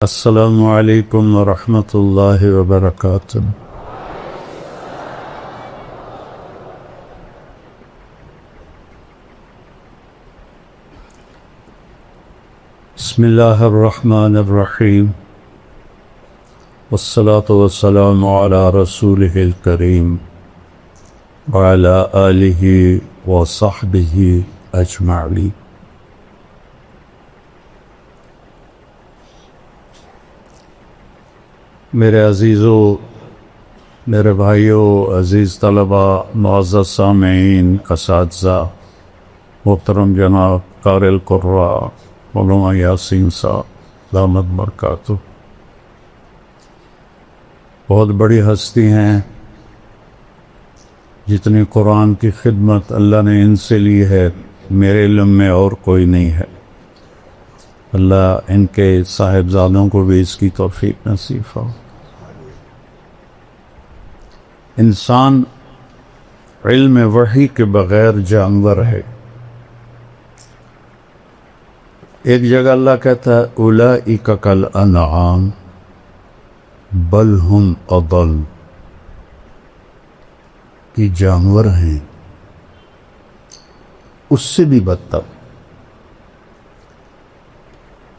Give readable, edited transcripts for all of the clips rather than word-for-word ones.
السلام علیکم ورحمۃ اللہ وبرکاتہ۔ بسم اللہ الرحمن الرحیم، والصلاة والسلام علی رسولہ الکریم وعلی آلہ وصحبہ اجمعین۔ میرے عزیزوں، میرے بھائیوں، عزیز طلبہ، معزز سامعین، اساتذہ، محترم جناب قاری القراء مولانا یاسین صاحب دامت برکاتہ، بہت بڑی ہستی ہیں جتنی قرآن کی خدمت اللہ نے ان سے لی ہے، میرے علم میں اور کوئی نہیں ہے۔ اللہ ان کے صاحبزادوں کو بھی اس کی توفیق نصیب ہو۔ انسان علم وحی کے بغیر جانور ہے۔ ایک جگہ اللہ کہتا ہے اولئک کالانعام بل ہم اضل، یہ جانور ہیں اس سے بھی بدتر۔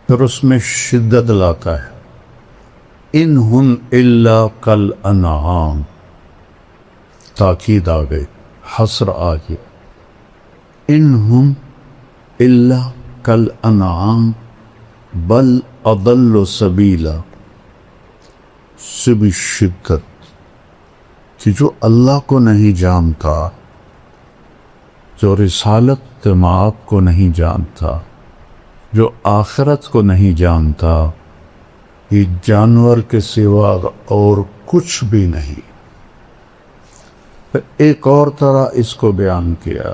پھر اس میں شدت لاتا ہے، ان ہم الا کالانعام، تاکید آ گئی، حصر آ گئی، ان ہم الا کالانعام بل اضل سبیلا، سے بھی شدت کہ جو اللہ کو نہیں جانتا، جو رسالت مآب کو نہیں جانتا، جو آخرت کو نہیں جانتا، یہ جانور کے سوا اور کچھ بھی نہیں۔ پھر ایک اور طرح اس کو بیان کیا،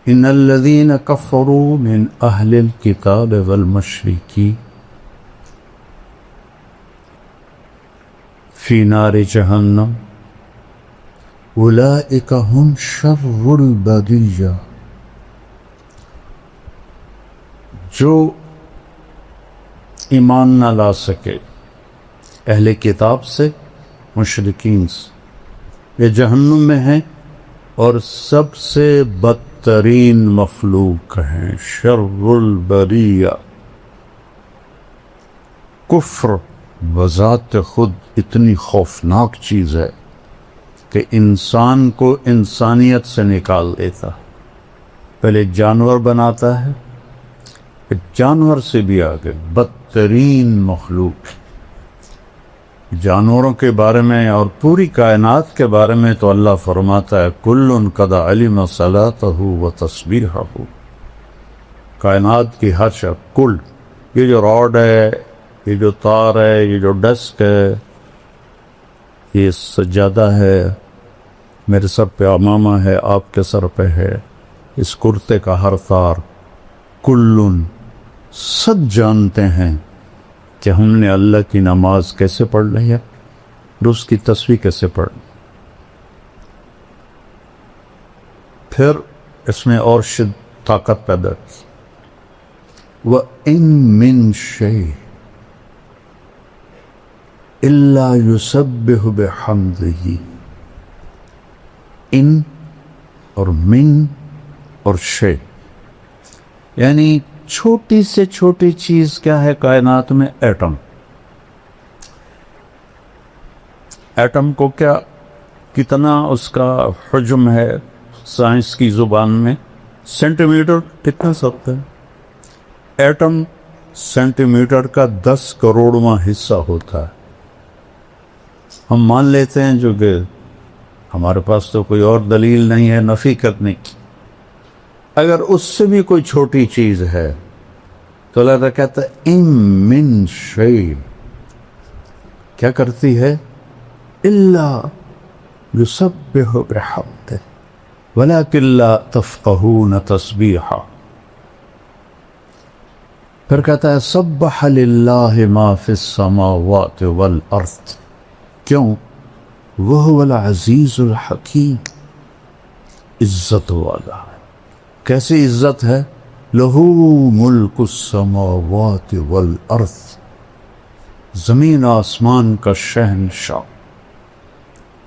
ان الذین کفروا من اہل الکتاب والمشرکین فی نار جہنم اولئک ہم شر البریہ۔ جو ایمان نہ لا سکے اہل کتاب سے، مشرکین سے، یہ جہنم میں ہیں اور سب سے بدترین مخلوق ہیں، شر البریہ۔ کفر بذات خود اتنی خوفناک چیز ہے کہ انسان کو انسانیت سے نکال دیتا، پہلے جانور بناتا ہے، پھر جانور سے بھی آگے بدترین مخلوق۔ جانوروں کے بارے میں اور پوری کائنات کے بارے میں تو اللہ فرماتا ہے کل قد علم صلاتہ و تسبیحہ، کائنات کی ہر شے، کل، یہ جو راڈ ہے، یہ جو تار ہے، یہ جو ڈسک ہے، یہ سجادہ ہے، میرے سر پہ عمامہ ہے، آپ کے سر پہ ہے، اس کرتے کا ہر تار، کلن، سب جانتے ہیں کہ ہم نے اللہ کی نماز کیسے پڑھ لی ہے اور اس کی تسبیح کیسے پڑھ۔ پھر اس میں اور طاقت پیدا کی، وَإِن مِّن شَيْءٍ إِلَّا يُسَبِّحُ بِحَمْدِهِ، ان اور من اور شے، یعنی چھوٹی سے چھوٹی چیز کیا ہے کائنات میں؟ ایٹم۔ ایٹم کو کیا، کتنا اس کا حجم ہے سائنس کی زبان میں؟ سینٹی میٹر، کتنا سکتا ہے؟ ایٹم سینٹی میٹر کا 10 کروڑواں حصہ ہوتا ہے۔ ہم مان لیتے ہیں، جو کہ ہمارے پاس تو کوئی اور دلیل نہیں ہے نفی کرنے کی، اگر اس سے بھی کوئی چھوٹی چیز ہے تو اللہ تعالیٰ کہتا ہے ان من شیء، کیا کرتی ہے؟ الا یسبح بحمدہ ولکن لا تفقہون تسبیحہ۔ پھر کہتا ہے سبح للہ ما فی السماوات والارض، کیوں؟ وہو العزیز الحکیم، عزت والا ہے۔ کیسی عزت ہے؟ لہو ملک السماوات والارض، زمین آسمان کا شہنشاہ،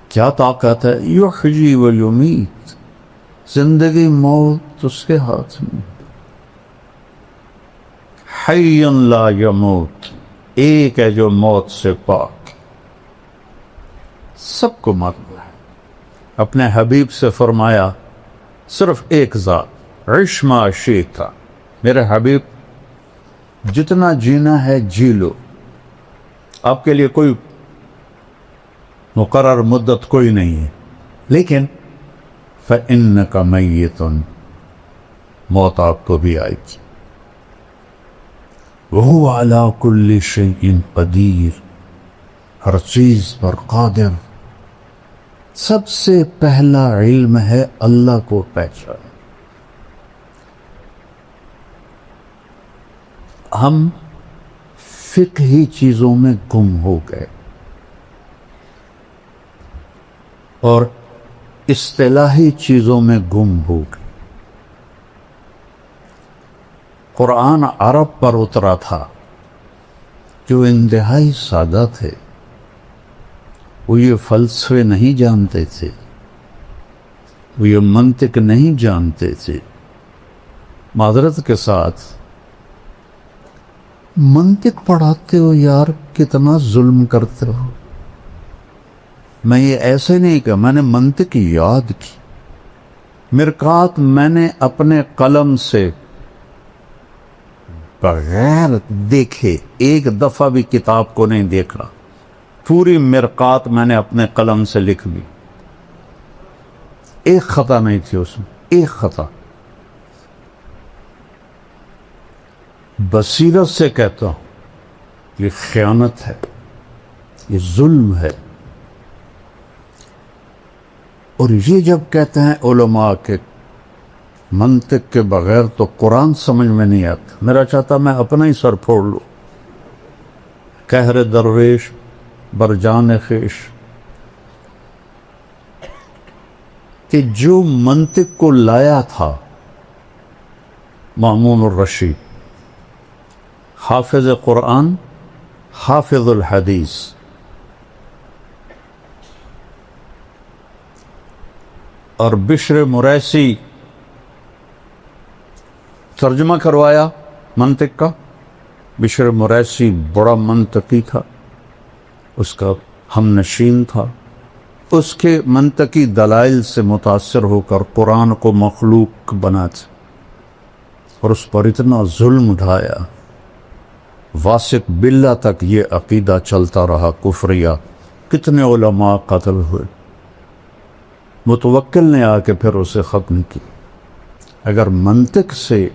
کیا طاقت ہے؟ یحیی و یمیت، زندگی موت اس کے ہاتھ میں، حی لا یموت، ایک ہے جو موت سے پاک، سب کو مرنا ہے۔ اپنے حبیب سے فرمایا صرف ایک ذات، عش ما شئت، میرے حبیب جتنا جینا ہے جی لو، آپ کے لیے کوئی مقرر مدت کوئی نہیں ہے، لیکن فَإِنَّكَ مَيِّتٌ، موت آپ کو بھی آئے گی۔ وَهُوَ عَلَىٰ كُلِّ شَيْءٍ قَدِيرٌ، ہر چیز پر قادر۔ سب سے پہلا علم ہے اللہ کو پہچان۔ ہم فقہی چیزوں میں گم ہو گئے اور اصطلاحی چیزوں میں گم ہو گئے۔ قرآن عرب پر اترا تھا جو انتہائی سادہ تھے، وہ یہ فلسفے نہیں جانتے تھے، وہ یہ منطق نہیں جانتے تھے۔ معذرت کے ساتھ منطق پڑھاتے ہو یار، کتنا ظلم کرتے ہو۔ میں یہ ایسے نہیں کہ میں نے منطق یاد کی، مرقات میں نے اپنے قلم سے بغیر دیکھے، ایک دفعہ بھی کتاب کو نہیں دیکھا، پوری مرقات میں نے اپنے قلم سے لکھ لی، ایک خطا نہیں تھی اس میں، ایک خطا۔ بصیرت سے کہتا ہوں یہ خیانت ہے، یہ ظلم ہے۔ اور یہ جب کہتے ہیں علماء کے منطق کے بغیر تو قرآن سمجھ میں نہیں آتا، میرا چاہتا میں اپنا ہی سر پھوڑ لوں۔ قہر درویش برجان خیش، کہ جو منطق کو لایا تھا مامون الرشید، حافظ قرآن، حافظ الحدیث، اور بشر مریسی ترجمہ کروایا منطق کا۔ بشر مریسی بڑا منطقی تھا، اس کا ہم نشین تھا، اس کے منطقی دلائل سے متاثر ہو کر قرآن کو مخلوق بناتے اور اس پر اتنا ظلم اٹھایا، واسق باللہ تک یہ عقیدہ چلتا رہا کفریہ، کتنے علماء قتل ہوئے۔ متوکل نے آ کے پھر اسے ختم کی۔ اگر منطق سے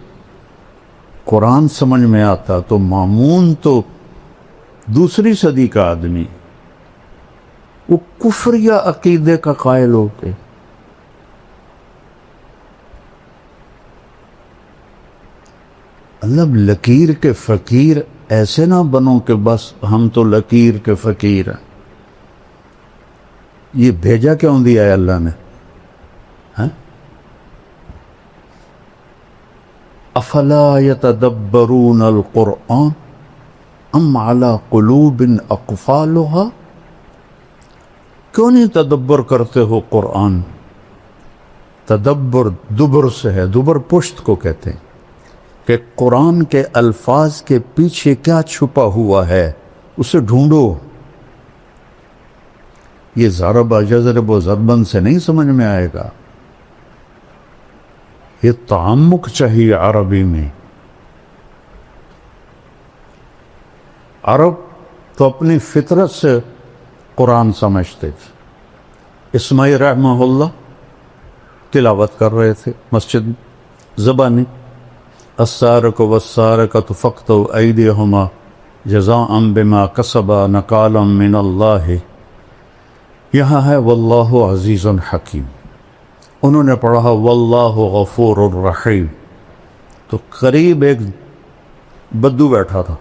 قرآن سمجھ میں آتا تو مامون تو دوسری صدی کا آدمی، وہ کفریہ عقیدے کا قائل ہوتے۔ اللہ لکیر کے فقیر ایسے نہ بنو کہ بس ہم تو لکیر کے فقیر ہیں۔ یہ بھیجا کیوں دیا ہے اللہ نے؟ افلا یتدبرون القرآن ام علی قلوب اقفالها، کیوں نہیں تدبر کرتے ہو قرآن؟ تدبر دبر سے ہے، دبر پشت کو کہتے ہیں، کہ قرآن کے الفاظ کے پیچھے کیا چھپا ہوا ہے اسے ڈھونڈو۔ یہ ضرب جزرب و ضربن سے نہیں سمجھ میں آئے گا، یہ تعمق چاہیے عربی میں۔ عرب تو اپنی فطرت سے قرآن سمجھتے تھے۔ اسماعیل رحمہ اللہ تلاوت کر رہے تھے مسجد زبانی، السارق والسارقۃ فاقطعوا ایدیہما جزاء بما کسبا نکالا من اللہ، یہاں ہے واللہ عزیز حکیم، انہوں نے پڑھا واللہ غفور الرحیم، تو قریب ایک بدو بیٹھا تھا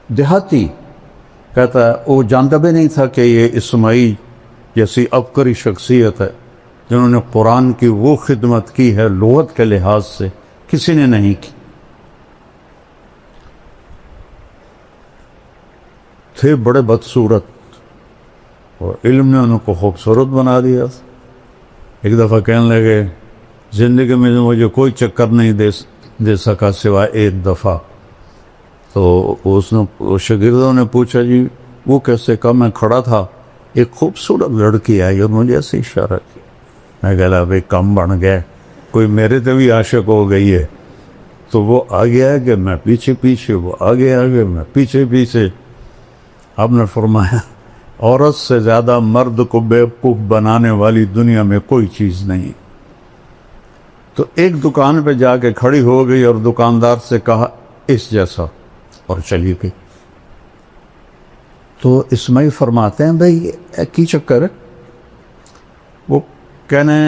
دیہاتی، کہتا ہے وہ جانتا بھی نہیں تھا کہ یہ اسماعیل جیسی عبقری شخصیت ہے جنہوں نے قرآن کی وہ خدمت کی ہے لغت کے لحاظ سے کسی نے نہیں کی. تھے بڑے بدصورت اور علم نے ان کو خوبصورت بنا دیا. ایک دفعہ کہنے لگے زندگی میں مجھے کوئی چکر نہیں دے سکا سوائے ایک دفعہ. تو اس شاگردوں نے پوچھا جی وہ کیسے؟ کہا میں کھڑا تھا، ایک خوبصورت لڑکی آئی اور مجھے ایسے اشارہ کیا. میں کہا بھائی کم بن گئے، کوئی میرے تے بھی عاشق ہو گئی ہے. تو وہ آگے آگے میں پیچھے پیچھے، وہ آگے آگے میں پیچھے پیچھے. آپ نے فرمایا عورت سے زیادہ مرد کو بیوقوف بنانے والی دنیا میں کوئی چیز نہیں. تو ایک دکان پہ جا کے کھڑی ہو گئی اور دکاندار سے کہا اس جیسا، اور چلی گئی. تو اسماعیل فرماتے ہیں بھائی کی چکر ہے؟ وہ کہنے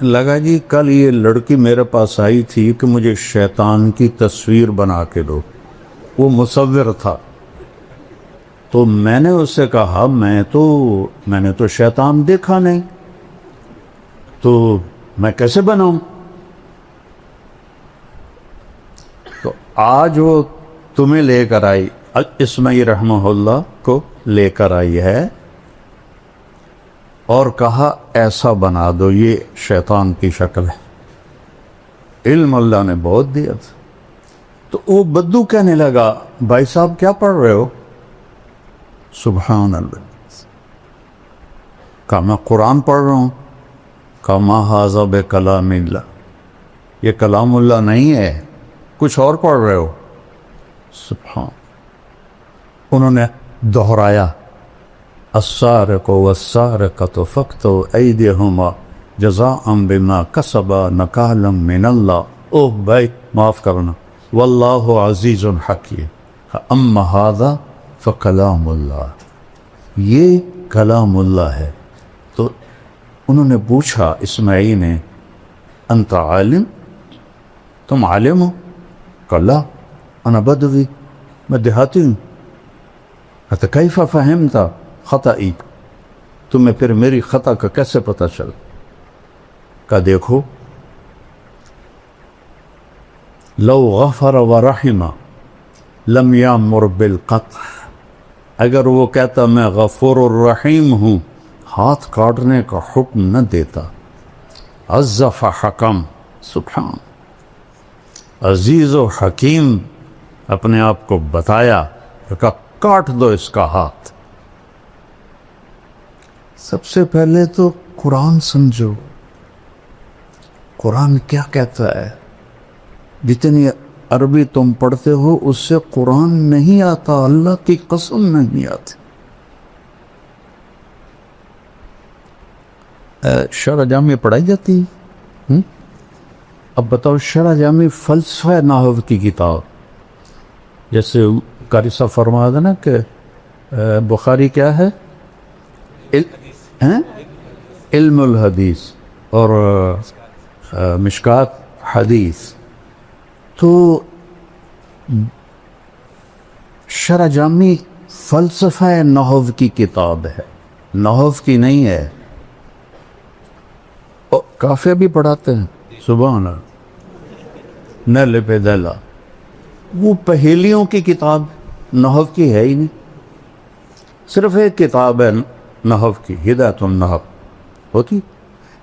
لگا جی کل یہ لڑکی میرے پاس آئی تھی کہ مجھے شیطان کی تصویر بنا کے دو. وہ مصور تھا. تو میں نے اس سے کہا میں نے تو شیطان دیکھا نہیں، تو میں کیسے بناؤں؟ تو آج وہ تمہیں لے کر آئی، اسماعیل رحمہ اللہ کو لے کر آئی ہے اور کہا ایسا بنا دو، یہ شیطان کی شکل ہے. علم اللہ نے بہت دیا تھا. تو وہ بدو کہنے لگا بھائی صاحب کیا پڑھ رہے ہو؟ سبحان اللہ. کہا میں قرآن پڑھ رہا ہوں. کہا ما ھذا بکلام اللہ، یہ کلام اللہ نہیں ہے، کچھ اور پڑھ رہے ہو. سبحان. انہوں نے دہرایا السارق والسارقۃ فاقطعوا ایدیہما جزاء بما کسبا نکالا من اللہ. اوہ بھائی معاف کرنا، واللہ عزیز حکیم. اما ھذا فکلام اللہ، یہ کلام اللہ ہے. تو انہوں نے پوچھا اسماعیل نے انت عالم، تم عالم ہو؟ کہا لا انا بدوی، میں دیہاتی ہوں. کیف فہمت خطئی، تمہیں پھر میری خطا کا کیسے پتہ چلا؟ کہا دیکھو لو غفر ورحم لم یامر بالقطع، اگر وہ کہتا میں غفور الرحیم ہوں ہاتھ کاٹنے کا حکم نہ دیتا. عزف حکم، سبحان. عزیز و حکیم اپنے آپ کو بتایا، کہا کاٹ دو اس کا ہاتھ. سب سے پہلے تو قرآن سمجھو، قرآن کیا کہتا ہے. جتنی عربی تم پڑھتے ہو اس سے قرآن نہیں آتا، اللہ کی قسم نہیں آتی. شرح جامع پڑھائی جاتی ہے. اب بتاؤ شرح جامع فلسفہ نحو کی کتاب، جیسے قاری صاحب فرما دے نا کہ بخاری کیا ہے؟ علم الحدیث اور مشکات حدیث. تو شرح جامع فلسفہ نحو کی کتاب ہے، نحو کی نہیں ہے. کافیہ بھی پڑھاتے ہیں، سبحان اللہ، نیل پہ دلا. وہ پہیلیوں کی کتاب نحو کی ہے ہی نہیں. صرف ایک کتاب ہے نحو کی، ہدایت النحو ہوتی.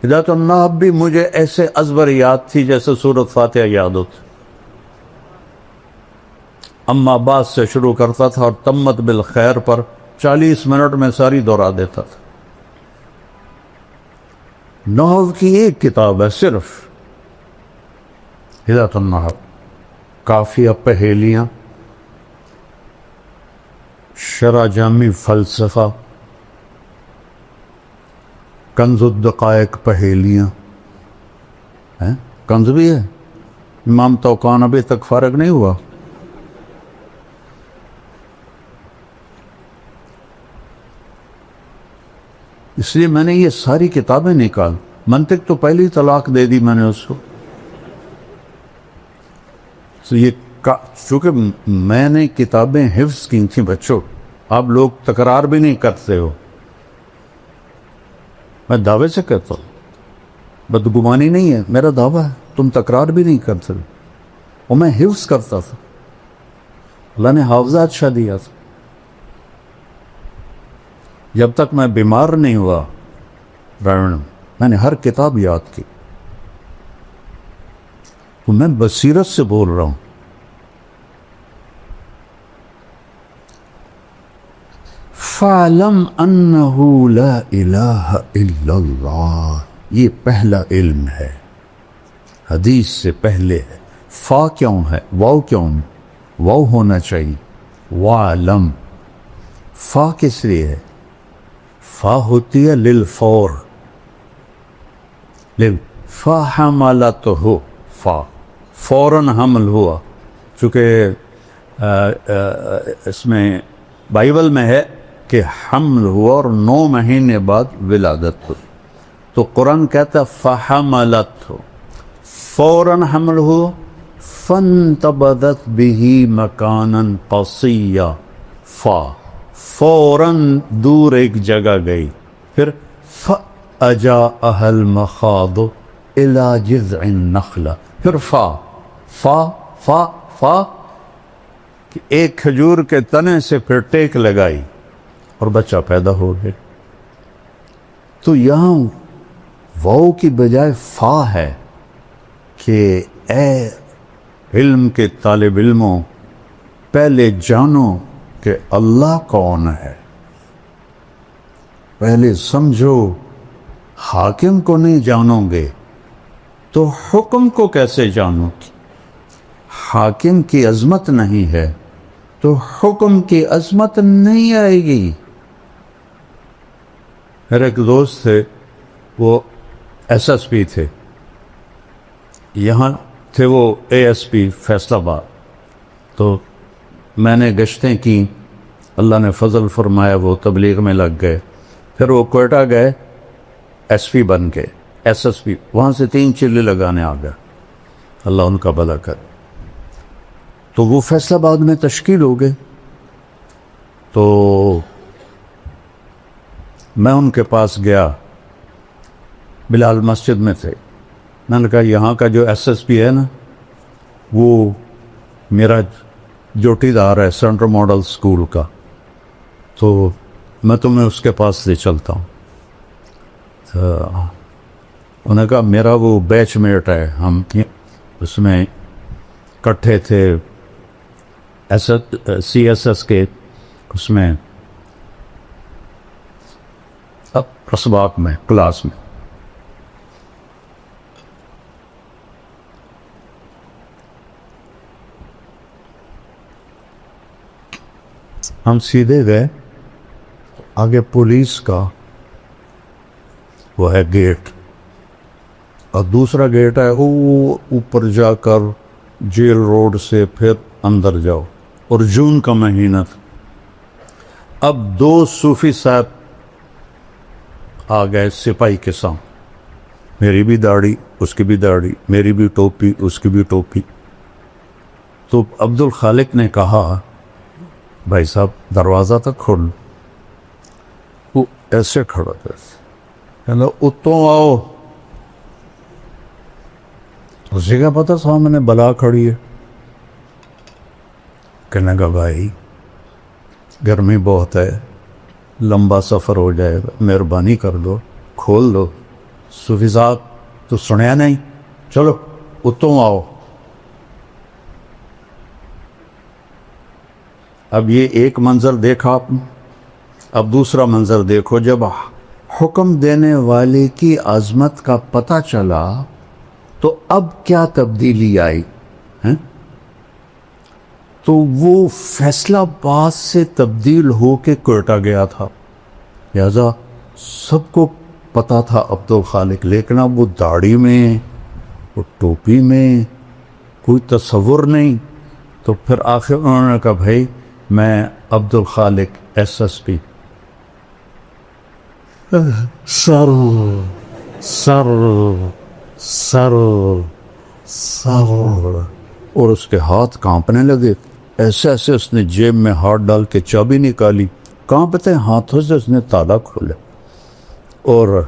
ہدایت النحو بھی مجھے ایسے ازبر یاد تھی جیسے سورۃ فاتحہ یاد ہوتی. اما بعد سے شروع کرتا تھا اور تمت بالخیر پر 40 منٹ میں ساری دہرا دیتا تھا. نحو کی ایک کتاب ہے صرف ہدایت النحو. کافیہ، پہیلیاں، شرح جامع فلسفہ، کنز الدقائق پہیلیاں ہیں. کنز بھی ہے. امام توقان ابھی تک فارغ نہیں ہوا. اس لیے میں نے یہ ساری کتابیں نکال. منطق تو پہلی طلاق دے دی میں نے اس کو. یہ چونکہ میں نے کتابیں حفظ کی تھیں. بچوں آپ لوگ تکرار بھی نہیں کرتے ہو. میں دعوے سے کہتا ہوں، بدگمانی نہیں ہے، میرا دعویٰ ہے، تم تکرار بھی نہیں کرتے. اور میں حفظ کرتا تھا. اللہ نے حافظہ اچھا دیا تھا. جب تک میں بیمار نہیں ہوا میں نے ہر کتاب یاد کی. تو میں بصیرت سے بول رہا ہوں. فَعْلَمْ أَنَّهُ لَا إِلَهَ إِلَّا اللَّهُ. یہ پہلا علم ہے، حدیث سے پہلے ہے. فا کیوں ہے؟ واو کیوں؟ واو ہونا چاہیے. وَعْلَمْ. فا کس لیے ہے؟ فا ہوتی ہے للفور. فَحَمَلَتْهُ. فا فوراً حمل ہوا. چونکہ اس میں بائبل میں ہے کہ حمل ہوا اور 9 مہینے بعد ولادت ہوئی. تو قرآن کہتا فَحَمَلَتْهُ. فوراً حمل ہوا. فَانْتَبَذَتْ بِهِ مَكَانًا قَصِيًّا. فوراً دور ایک جگہ گئی. پھر فَأَجَاءَهَا الْمَخَاضُ إِلَى جِذْعِ النَّخْلَةِ. پھر فا کہ ایک کھجور کے تنے سے پھر ٹیک لگائی اور بچہ پیدا ہو گیا. تو یہاں واو کی بجائے فا ہے کہ اے علم کے طالب علموں، پہلے جانو کہ اللہ کون ہے. پہلے سمجھو. حاکم کو نہیں جانو گے تو حکم کو کیسے جانو گے؟ حاکم کی عظمت نہیں ہے تو حکم کی عظمت نہیں آئے گی. میرے ایک دوست تھے، وہ SSP تھے. یہاں تھے وہ ASP فیصل آباد. تو میں نے گشتیں کی، اللہ نے فضل فرمایا، وہ تبلیغ میں لگ گئے. پھر وہ کوئٹہ گئے SP بن کے SSP. وہاں سے 3 چلے لگانے آ گئے. اللہ ان کا بھلا کر. تو وہ فیصل آباد میں تشکیل ہو گئے. تو میں ان کے پاس گیا، بلال مسجد میں تھے. میں نے کہا یہاں کا جو SSP ہے نا، وہ میرا جوٹی دار ہے سینٹرل ماڈل اسکول کا، تو میں تمہیں اس کے پاس لے چلتا ہوں. تو انہوں نے کہا میرا وہ بیچ میٹ ہے، ہم اس میں کٹھے تھے CSS کے اس میں اسباق میں کلاس میں. ہم سیدھے گئے، آگے پولیس کا وہ ہے گیٹ، اور دوسرا گیٹ ہے وہ اوپر جا کر جیل روڈ سے پھر اندر جاؤ. اور جون کا مہینہ تھا. اب 2 صوفی صاحب آ گئے سپاہی کے سامنے. میری بھی داڑھی، اس کی بھی داڑھی، میری بھی ٹوپی، اس کی بھی ٹوپی. تو عبد الخالق نے کہا بھائی صاحب دروازہ تک کھول. وہ ایسے کھڑا تھا، کہنا اتوں آؤ. اسی کا پتہ سامنے بلا کھڑی ہے. کہنے کا بھائی گرمی بہت ہے، لمبا سفر ہو جائے گا، مہربانی کر دو، کھول دو. صوفی صاحب تو سنیا نہیں، چلو اتوں آؤ. اب یہ ایک منظر دیکھا آپ نے. اب دوسرا منظر دیکھو. جب حکم دینے والے کی عظمت کا پتہ چلا تو اب کیا تبدیلی آئی ہیں؟ تو وہ فیصلہ آباد سے تبدیل ہو کے کوئٹہ گیا تھا. لہذا سب کو پتا تھا عبد الخالق، لیکن اب وہ داڑھی میں، وہ ٹوپی میں کوئی تصور نہیں. تو پھر آخر انہوں نے کہا بھائی میں عبد الخالق SSP. سر سر سر سر، اور اس کے ہاتھ کانپنے لگے. ایسے ایسے اس نے جیب میں ہاتھ ڈال کے چابی نکالی، کانپتے ہاتھوں سے اس نے تالا کھولا اور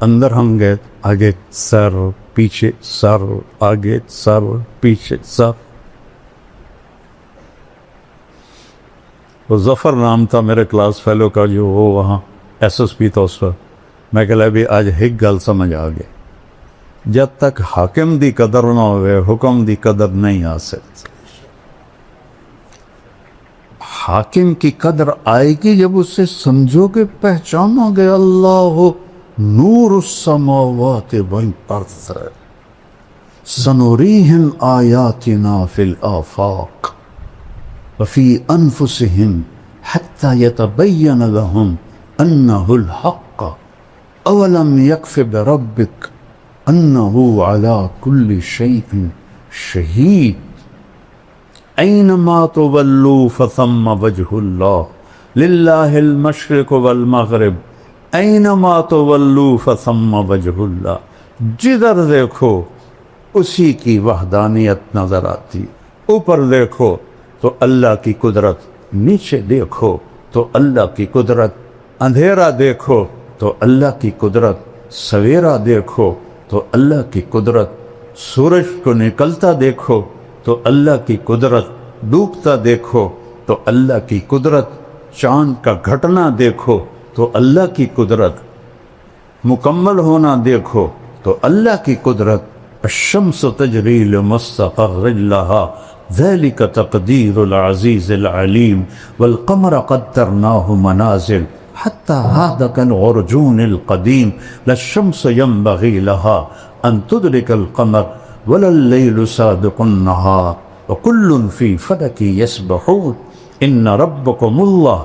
اندر ہم گئے. آگے سر پیچھے سر، آگے سر، پیچھے سر. وہ ظفر نام تھا میرے کلاس فیلو کا، جو وہ وہاں ایس ایس پی تھا اس پر. میں کہ بھی آج ایک گل سمجھ آ گئی، جب تک حاکم دی قدر نہ ہوئے حکم دی قدر نہیں آ سکتی. حاکم کی قدر آئے گی جب اسے سمجھو گے، پہچانو گے اللہ نور السماوات والارض سنریہم آیاتنا فی الآفاق وفی انفسہم حتی یتبین لہم انہ الحق اولم یکف بربک انہ علی کل شیء شہید اینما تولوا فثم وجہ اللہ للہ المشرق والمغرب اینما تولوا فثم وجہ اللہ. جدھر دیکھو اسی کی وحدانیت نظر آتی. اوپر دیکھو تو اللہ کی قدرت، نیچے دیکھو تو اللہ کی قدرت، اندھیرا دیکھو تو اللہ کی قدرت، سویرا دیکھو تو اللہ کی قدرت، سورج کو نکلتا دیکھو تو اللہ کی قدرت، ڈوبتا دیکھو تو اللہ کی قدرت، چاند کا گھٹنا دیکھو تو اللہ کی قدرت، مکمل ہونا دیکھو تو اللہ کی قدرت. الشمس تجری لمستقر لها ذلك تقدیر العزیز العلیم والقمر قدرناه منازل حتى عاد كالعرجون القدیم لا الشمس ينبغي لها ان تدرك القمر ولا الليل سابق النهار وكل في فلك يسبحون ان ربكم الله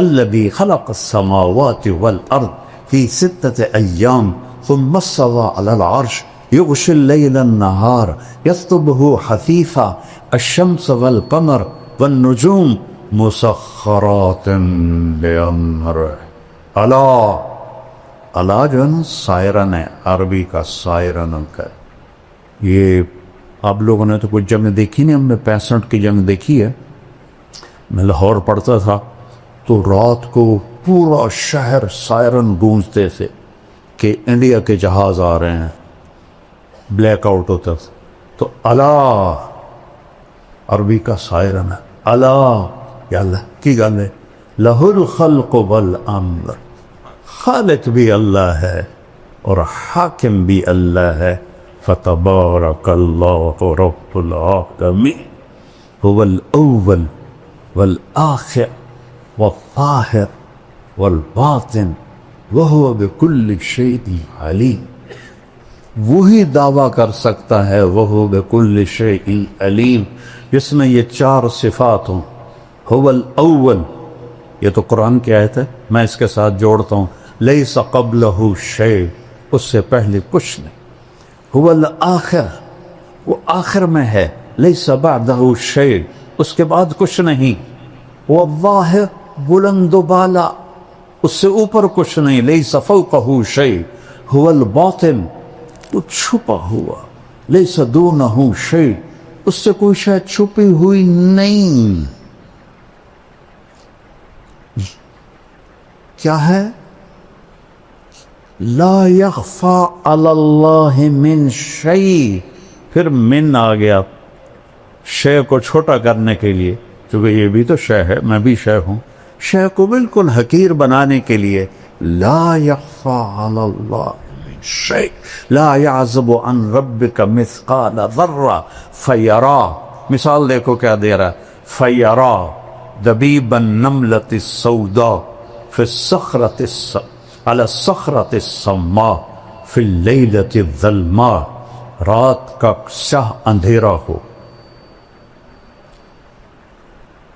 الذي خلق السماوات والارض في 6 ايام ثم استوى على العرش يغشي الليل النهار يطلبه حثيثا الشمس والقمر والنجوم مسخرات بأمره. اللہ جو ہے نا سائرن ہے، عربی کا سائرن کا. یہ آپ لوگوں نے تو کچھ جنگ دیکھی نہیں، ہم نے 65 کی جنگ دیکھی ہے. میں لاہور پڑھتا تھا تو رات کو پورا شہر سائرن گونجتے تھے کہ انڈیا کے جہاز آ رہے ہیں. بلیک آؤٹ ہوتا تھا تو اللہ عربی کا سائرن ہے. اللہ یا اللہ کی گل ہے، لہ الخلق والامر، خالق بھی اللہ ہے اور حاکم بھی اللہ ہے. فتبارک اللہ رب العالمین هو الاول والآخر والظاہر والباطن وهو بكل شيء علیم. وہی دعویٰ کر سکتا ہے وهو بكل شيء علیم جس میں یہ 4 صفات ہوں. هو الاول، یہ تو قرآن کی آیت ہے، میں اس کے ساتھ جوڑتا ہوں لیس قبلہ شیء، اس سے پہلے کچھ نہیں. هو الآخر، وہ آخر میں ہے، لیس بعدہ شیء، اس کے بعد کچھ نہیں. وہ الظاہر، بلند و بالا، اس سے اوپر کچھ نہیں، لیس فوقہ شیء. هو الباطن، وہ چھپا ہوا، لیس دونہ شیء، اس سے کوئی شاید چھپی ہوئی نہیں. کیا ہے؟ لا یخفی علی اللہ من شیء. پھر من آ گیا شے کو چھوٹا کرنے کے لیے، چونکہ یہ بھی تو شے ہے، میں بھی شے ہوں. شے کو بالکل حقیر بنانے کے لیے لا یخفی علی اللہ من شیء لا یعزب عن ربک مثقال ذرہ فیرا. مثال دیکھو کیا دے رہا ہے، فیرا دبیب النملۃ السوداء فی الصخرۃ علی الصخرۃ الصماء فی اللیلۃ الظلماء. رات کا سیاہ اندھیرا ہو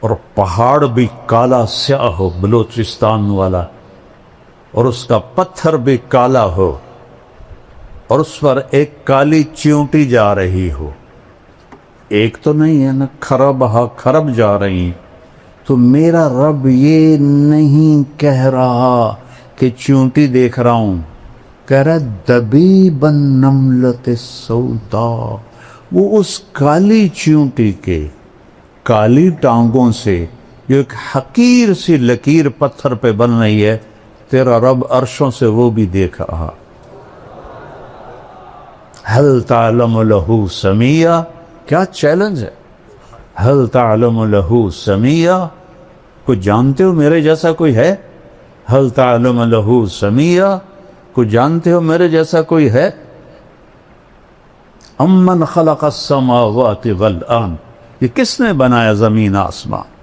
اور پہاڑ بھی کالا سیاہ ہو، بلوچستان والا، اور اس کا پتھر بھی کالا ہو اور اس پر ایک کالی چیونٹی جا رہی ہو. ایک تو نہیں ہے نا، کھرب ہا کھرب جا رہی. تو میرا رب یہ نہیں کہہ رہا کہ چیونٹی دیکھ رہا ہوں، کہہ رہا دبیب النملۃ السوداء. وہ اس کالی چیونٹی کے کالی ٹانگوں سے جو ایک حقیر سی لکیر پتھر پہ بن رہی ہے، تیرا رب عرشوں سے وہ بھی دیکھ رہا هل تعلم له سميا, کیا چیلنج ہے. هل تعلم له سميا, کچھ جانتے ہو میرے جیسا کوئی ہے؟ هل تعلم له سميا, کچھ جانتے ہو میرے جیسا کوئی ہے؟ امن خلق السماوات والارض, یہ کس نے بنایا زمین آسمان؟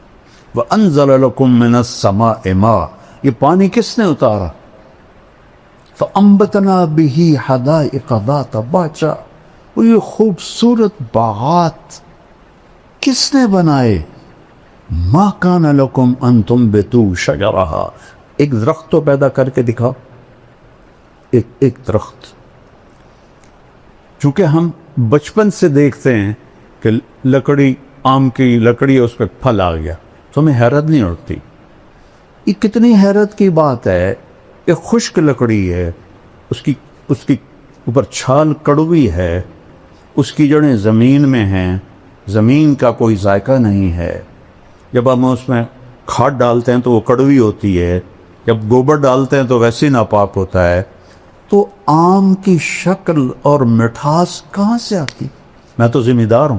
وانزل لكم من السماء ماء, یہ پانی کس نے اتارا؟ فانبتنا به حدائق ذات بہجہ, اور یہ خوبصورت باغات کس نے بنائے؟ ما کان لکم ان تنبتوا شجرہا, ایک درخت تو پیدا کر کے دکھاؤ, ایک درخت. چونکہ ہم بچپن سے دیکھتے ہیں کہ لکڑی, آم کی لکڑی ہے, اس پہ پھل آ گیا, تو ہمیں حیرت نہیں ہوتی. یہ کتنی حیرت کی بات ہے, ایک خشک لکڑی ہے, اس کی اوپر چھال کڑوی ہے, اس کی جڑیں زمین میں ہیں, زمین کا کوئی ذائقہ نہیں ہے. جب ہم اس میں کھاد ڈالتے ہیں تو وہ کڑوی ہوتی ہے, جب گوبر ڈالتے ہیں تو ویسے ناپاک ہوتا ہے. تو آم کی شکل اور مٹھاس کہاں سے آتی؟ میں تو ذمہ دار ہوں.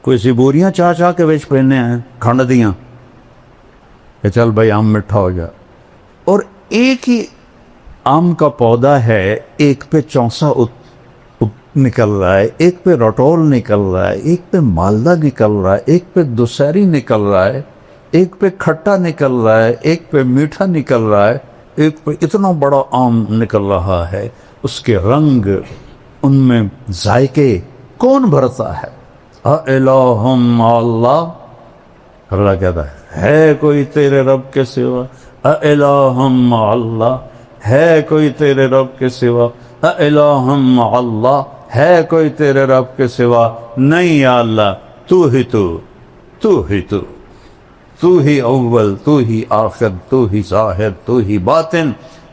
کوئی سی بوریاں چاہ کے بیچ پہننے ہیں, کھنڈ دیاں کہ چل بھائی آم مٹھا ہو جائے. اور ایک ہی آم کا پودا ہے, ایک پہ چونسا نکل رہا ہے, ایک پہ رٹول نکل رہا ہے, ایک پہ مالدہ نکل رہا ہے, ایک پہ دوسری نکل رہا ہے, ایک پہ کھٹا نکل رہا ہے, ایک پہ میٹھا نکل رہا ہے, ایک پہ اتنا بڑا آم نکل رہا ہے. اس کے رنگ, ان میں ذائقے کون بھرتا ہے؟ اَإِلَٰهٌ مَّعَ اللَّهِ, اللہ کہتا ہے کوئی تیرے رب کے سوا؟ اَإِلَٰهٌ مَّعَ اللَّهِ, ہے کوئی تیرے رب کے سوا؟ اَإِلَٰهٌ مَّعَ اللَّهِ, ہے کوئی تیرے رب کے سوا؟ نہیں یا اللہ, تو ہی تو ہی اول, تو ہی آخر, تو ہی ظاہر, تو ہی باطن,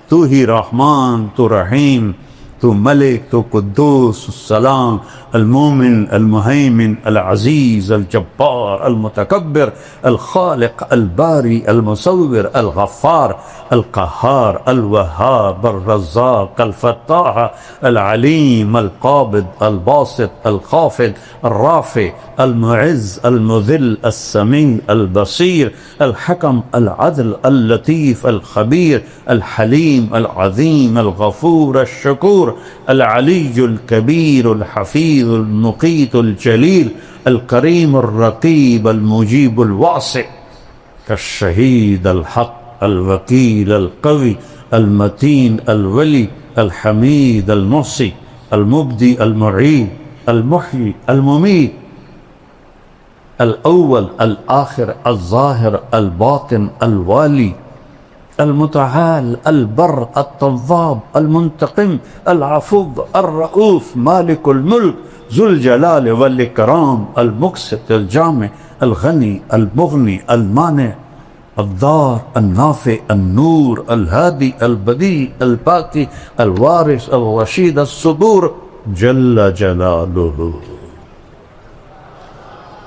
تو ہی رحمان, تو رحیم, تو ملک, تو قدوس, السلام, المومن, المہیمن, العزیز, الجبار, المتکبر, الخالق, الباری, المصور, الغفار, القہار, الوہاب, الرزاق, الفتاح, العلیم, القابض, الباسط, الخافض, الرافع, المعز, المذل, السمیع, البصیر, الحکم, العدل, اللطیف, الخبیر, الحلیم, العظیم, الغفور, الشکور, العلی الکبیر, الحفیظ, المقیت, الجلیل, الکریم, الرقیب, المجیب, الواسع, الشہید, الحق, الوکیل, القوی, المتین, الولی, الحمید, المحصی, المبدی, المعید, المحیی, الممیت, الاول, الآخر, الظاہر, الباطن, الوالی, المتعال, البر, التواب, المنتقم, العفو, الرؤوف, مالک الملک, ذو الجلال والاکرام, المقسط, الجامع, الغنی, المغنی, المانع, الضار, النافع, النور, الهادي, البديع, الباقي, الوارث, الرشيد, الصبور, جل جلالہ.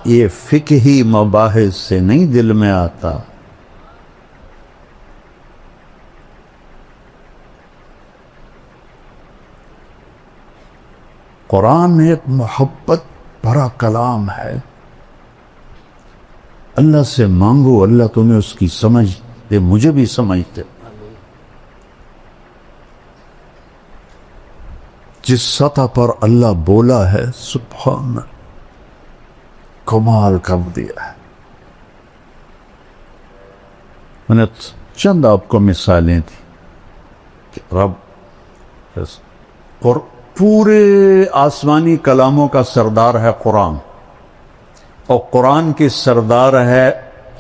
یہ فقہی مباحث سے نہیں دل میں آتا. قرآن ایک محبت بھرا کلام ہے. اللہ سے مانگو, اللہ تمہیں اس کی سمجھ دے, مجھے بھی سمجھ دے. جس سطح پر اللہ بولا ہے, سبحان اللہ, کمال کر دیا ہے. میں نے چند آپ کو مثالیں دی کہ رب اور پورے آسمانی کلاموں کا سردار ہے قرآن, اور قرآن کی سردار ہے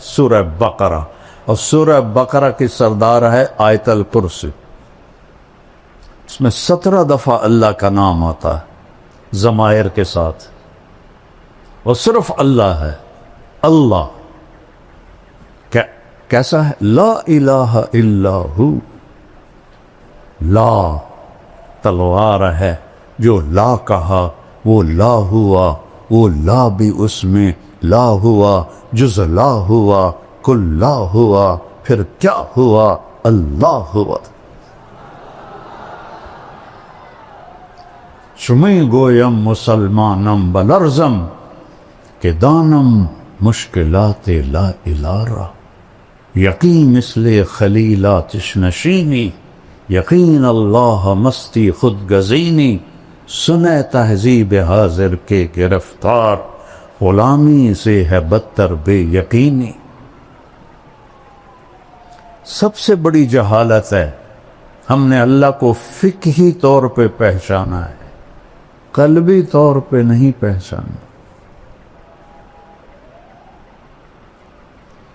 سورہ بقرہ, اور سورہ بقرہ کی سردار ہے آیت الکرسی. اس میں 17 دفعہ اللہ کا نام آتا ہے ضمائر کے ساتھ, اور صرف اللہ ہے. اللہ کیسا ہے؟ لا الہ الا ہو. لا تلوار ہے, جو لا کہا وہ لا ہوا, وہ لا بھی اس میں لا ہوا, جز لا ہوا, کل لا ہوا, پھر کیا ہوا؟ اللہ ہوا. چمی گویم مسلمانم بلرزم کہ دانم مشکلات لا الارا یقین مثل خلیل آتش نشینی یقین اللہ مستی خود گزینی سنے تہذیب حاضر کے گرفتار غلامی سے ہے بدتر بے یقینی. سب سے بڑی جہالت ہے ہم نے اللہ کو فقہی طور پہ پہچانا ہے، قلبی طور پہ نہیں پہچانا.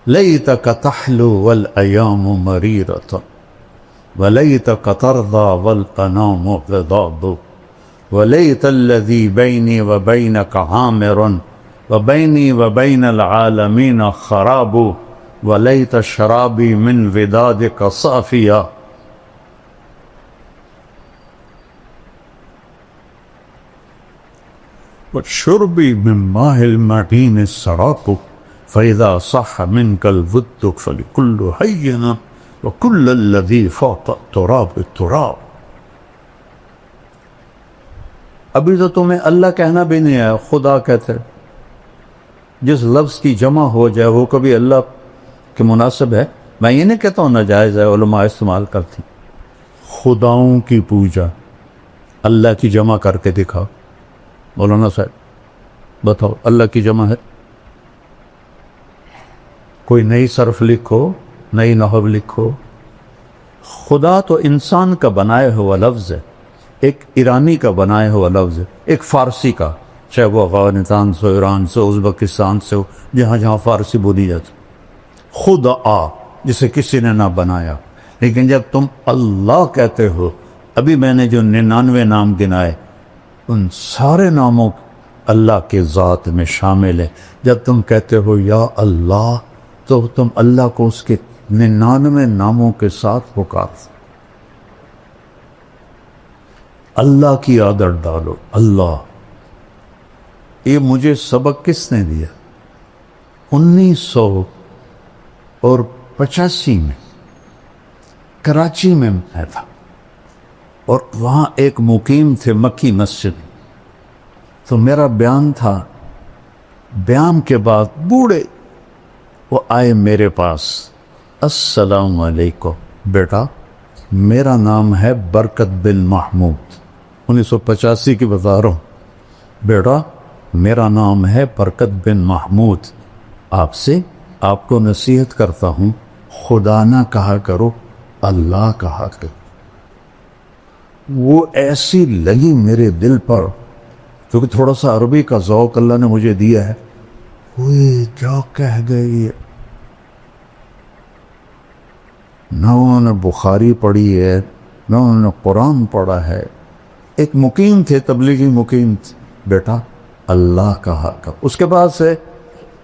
لیتک تحلو والایام مریرۃ ولیتک ترضى والانام غضاب ولیت الذی بینی وبینک عامر وبینی وبین العالمین خراب ولیت شرابی من ودادک صافیا. وشربی من ماء المعین السراق فإذا صح منك الود فلكل حين وكل الذي فوق التراب التراب. ابھی تو تمہیں اللہ کہنا بھی نہیں ہے، خدا کہتے. جس لفظ کی جمع ہو جائے وہ کبھی اللہ کے مناسب ہے؟ میں یہ نہیں کہتا ہوں ناجائز ہے، علماء استعمال کرتی. خداؤں کی پوجا اللہ کی جمع کر کے دکھاؤ. مولانا صاحب بتاؤ اللہ کی جمع ہے؟ کوئی نئی صرف لکھو، نئی نحو لکھو. خدا تو انسان کا بنایا ہوا لفظ ہے، ایک ایرانی کا بنایا ہوا لفظ ہے، ایک فارسی کا، چاہے وہ افغانستان سے، ایران سے، ازبکستان سے ہو، جہاں جہاں فارسی بولی جاتی. خدا جسے کسی نے نہ بنایا. لیکن جب تم اللہ کہتے ہو، ابھی میں نے جو 99 نام گنائے ان سارے ناموں اللہ کے ذات میں شامل ہے. جب تم کہتے ہو یا اللہ تو تم اللہ کو اس کے 99 ناموں کے ساتھ پکار. اللہ کی عادت ڈالو. اللہ یہ مجھے سبق کس نے دیا؟ 1985 میں کراچی میں میں تھا اور وہاں ایک مقیم تھے مکی مسجد. تو میرا بیان تھا، بیان کے بعد بوڑھے وہ آئے میرے پاس. السلام علیکم بیٹا، میرا نام ہے برکت بن محمود. 1985 کی بتا رہا ہوں. بیٹا میرا نام ہے برکت بن محمود، آپ کو نصیحت کرتا ہوں، خدا نہ کہا کرو، اللہ کہا کرو. وہ ایسی لگی میرے دل پر کیونکہ تھوڑا سا عربی کا ذوق اللہ نے مجھے دیا ہے. وہ کیا کہہ گئی؟ نہ انہوں نے بخاری پڑھی ہے، نہ انہوں نے قرآن پڑھا ہے. ایک مقیم تھے، تبلیغی مقیم تھے. بیٹا اللہ کہا کر. اس کے بعد سے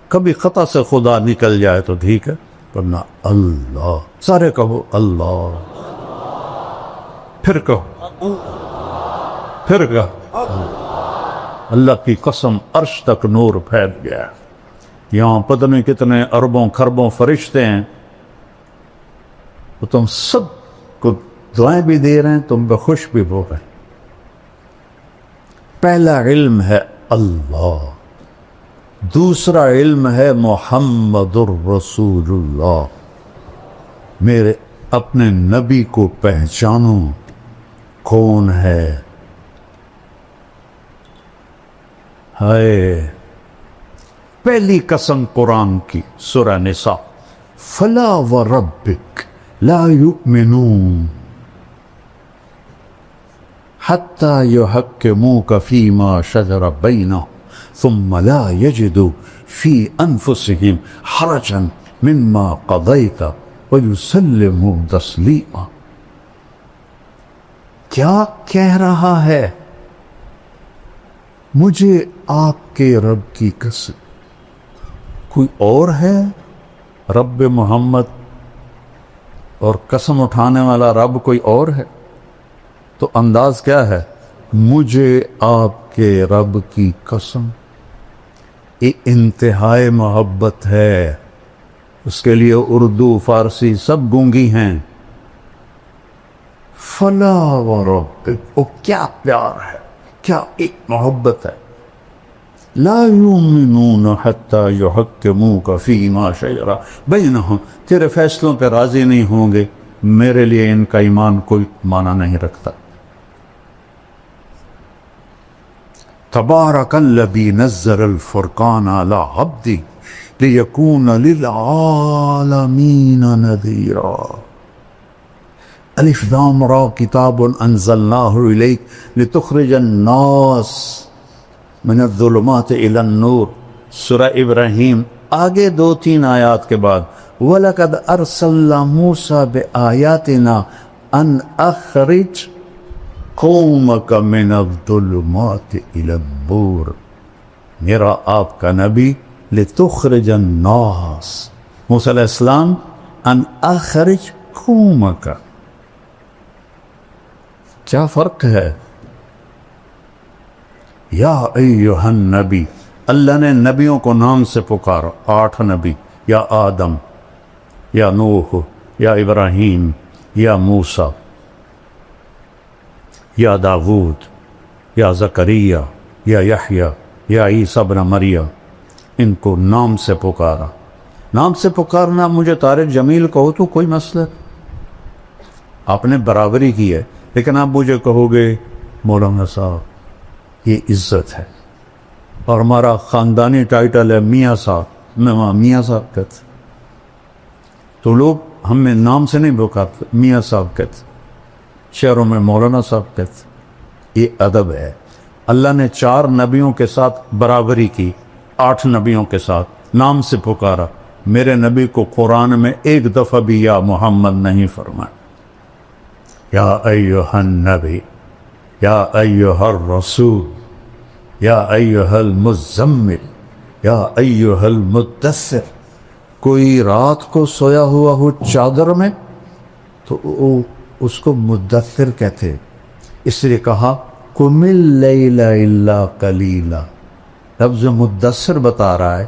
کبھی خطا سے خدا نکل جائے تو ٹھیک ہے، ورنہ اللہ. سارے کہو اللہ، پھر کہو، پھر کہو اللہ کی قسم. عرش تک نور پھیل گیا. یہاں پتہ نہیں کتنے اربوں خربوں فرشتے ہیں، وہ تم سب کو دعائیں بھی دے رہے ہیں، تم پہ خوش بھی ہو رہے ہیں. پہلا علم ہے اللہ، دوسرا علم ہے محمد الرسول اللہ. میرے اپنے نبی کو پہچانو کون ہے. ہائے پہلی قسم قرآن کی سورہ نساء، فلا وربک لا یؤمنون حتی یحکموک فیما شجر بینہم ثم لا یجدوا فی انفسہم حرجا مما قضیت ویسلموا تسلیما. کیا کہہ رہا ہے؟ مجھے آپ کے رب کی قسم. کوئی اور ہے رب محمد؟ اور قسم اٹھانے والا رب کوئی اور ہے؟ تو انداز کیا ہے؟ مجھے آپ کے رب کی قسم. یہ انتہائی محبت ہے. اس کے لیے اردو فارسی سب گونگی ہیں. فلا وربک، وہ کیا پیار ہے. کیا ایک محبت ہے. لا یؤمنون حتی یحکموک فیما شجر بینہم، تیرے فیصلوں پہ راضی نہیں ہوں گے، میرے لیے ان کا ایمان کوئی معنی نہیں رکھتا. تبارک الذی نزل الفرقان علی عبدہ لیکون للعالمین نذیرا. الف لام را کتاب انزلناہ الیک لتخرج الناس من الظلمات الی النور. سورہ ابراہیم آگے 2-3 آیات کے بعد وَلَقَدْ أَرْسَلْنَا مُوسَى بِآيَاتِنَا أَنْ أَخْرِجْ قَوْمَكَ مِنَ الظُّلُمَاتِ إِلَى النُّورِ. میرا آپ کا نبی لِتُخْرِجَ النَّاسِ، موسیٰ علیہ السلام، أَنْ أَخْرِجْ قَوْمَكَ. کیا فرق ہے؟ یا ایہا النبی، اللہ نے نبیوں کو نام سے پکارا، 8 نبی، یا آدم، یا نوح، یا ابراہیم، یا موسیٰ، یا داود، یا زکریا، یا یحییٰ، یا عیسیٰ ابن مریم. ان کو نام سے پکارا. نام سے پکارنا مجھے طارق جمیل کہو تو کوئی مسئلہ، آپ نے برابری کی ہے، لیکن آپ مجھے کہو گے مولانا صاحب یہ عزت ہے، اور ہمارا خاندانی ٹائٹل ہے میاں صاحب، میں وہاں میاں صاحب کہتے، تو لوگ ہمیں نام سے نہیں پکارتے، میاں صاحب کہتے، شہروں میں مولانا صاحب کہتے. یہ ادب ہے. اللہ نے 4 نبیوں کے ساتھ برابری کی، 8 نبیوں کے ساتھ نام سے پکارا. میرے نبی کو قرآن میں ایک دفعہ بھی یا محمد نہیں فرمایا. یا ایہا النبی، یا ایہا الرسول، یا ایہا المزمل، یا ایہا المدثر. کوئی رات کو سویا ہوا ہو چادر میں تو اس کو مدثر کہتے، اس لیے کہا قم اللیل الا قلیلا. لفظ مدثر بتا رہا ہے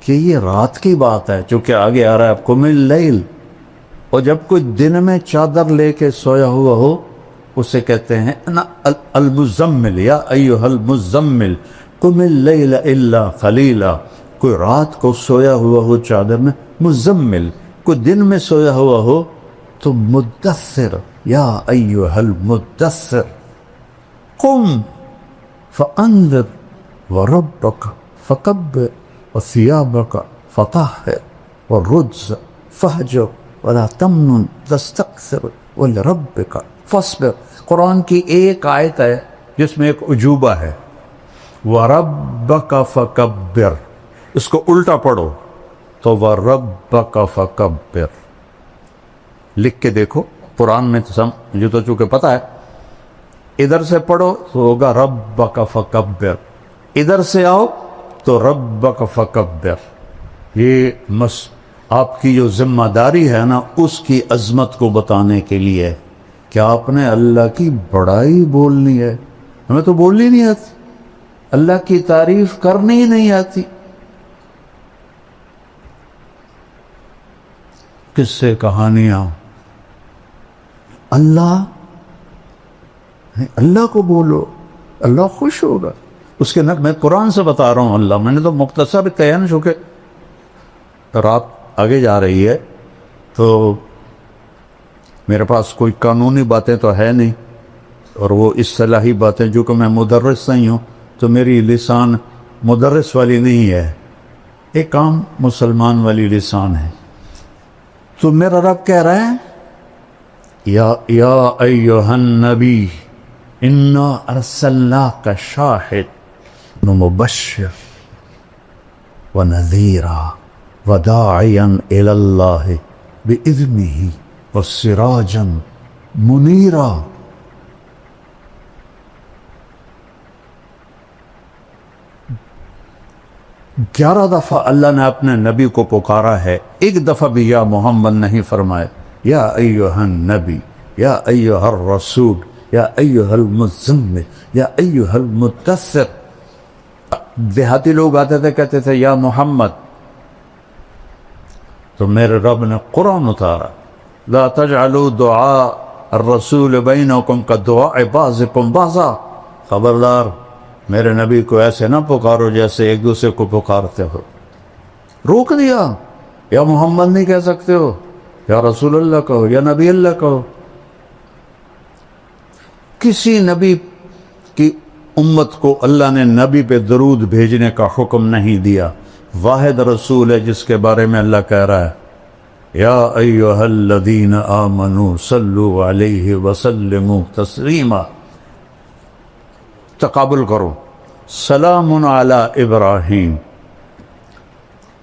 کہ یہ رات کی بات ہے، چونکہ آگے آ رہا ہے قم اللیل. اور جب کوئی دن میں چادر لے کے سویا ہوا ہو اسے کہتے ہیں المزمل، یا ایہا المزمل قم اللیل الا قلیلا. کوئی رات کو سویا ہوا ہو چادر میں مزمل، کوئی دن میں سویا ہوا ہو تو مدثر، یا ایہا المدثر قم فانذر وربک فکبر وثیابک فطہر والرجز فہجر ولا تمنن تستکثر ولربک فاصبر. قرآن کی ایک آیت ہے جس میں ایک عجوبہ ہے، وَرَبَّكَ فَكَبِّرْ. اس کو الٹا پڑھو تو وَرَبَّكَ فَكَبِّرْ. لکھ کے دیکھو قرآن میں مجھے تو چونکہ پتہ ہے، ادھر سے پڑھو تو ہوگا رَبَّكَ فَكَبِّرْ، ادھر سے آؤ تو رَبَّكَ فَكَبِّرْ. یہ آپ کی جو ذمہ داری ہے نا، اس کی عظمت کو بتانے کے لیے کہ آپ نے اللہ کی بڑائی بولنی ہے. ہمیں تو بولنی نہیں آتی، اللہ کی تعریف کرنی ہی نہیں آتی. کس سے کہانیاں، اللہ کو بولو، اللہ خوش ہوگا. اس کے میں قرآن سے بتا رہا ہوں. اللہ میں نے تو مختصر کہا نا، چونکہ رات آگے جا رہی ہے تو میرے پاس کوئی قانونی باتیں تو ہے نہیں، اور وہ اصطلاحی باتیں، جو کہ میں مدرس نہیں ہوں تو میری لسان مدرس والی نہیں ہے، ایک عام مسلمان والی لسان ہے. تو میرا رب کہہ رہا ہے یا ایہا النبی انا ارسلناک شاہد ومبشر ونذیرا وداعیا الی اللہ باذنہ وسراجا منیرا. گیارہ دفعہ اللہ نے اپنے نبی کو پکارا ہے، ایک دفعہ بھی یا محمد نہیں فرمائے. یا ایہا النبی، یا ایہا الرسول، یا ایہا المزمل، یا ایہا المدثر. دیہاتی لوگ آتے تھے کہتے تھے یا محمد، تو میرے رب نے قرآن اتارا، لا تجعلوا دعاء الرسول بینکم کدعاء بعضکم بعضا. خبردار میرے نبی کو ایسے نہ پکارو جیسے ایک دوسرے کو پکارتے ہو. روک دیا. یا محمد نہیں کہہ سکتے ہو, یا رسول اللہ کہو, یا نبی اللہ کہو. کسی نبی کی امت کو اللہ نے نبی پہ درود بھیجنے کا حکم نہیں دیا. واحد رسول ہے جس کے بارے میں اللہ کہہ رہا ہے یا ایھا الذین آمنوا صلوا علیہ وسلموا تسلیما. تقابل کرو. سلام علی ابراہیم,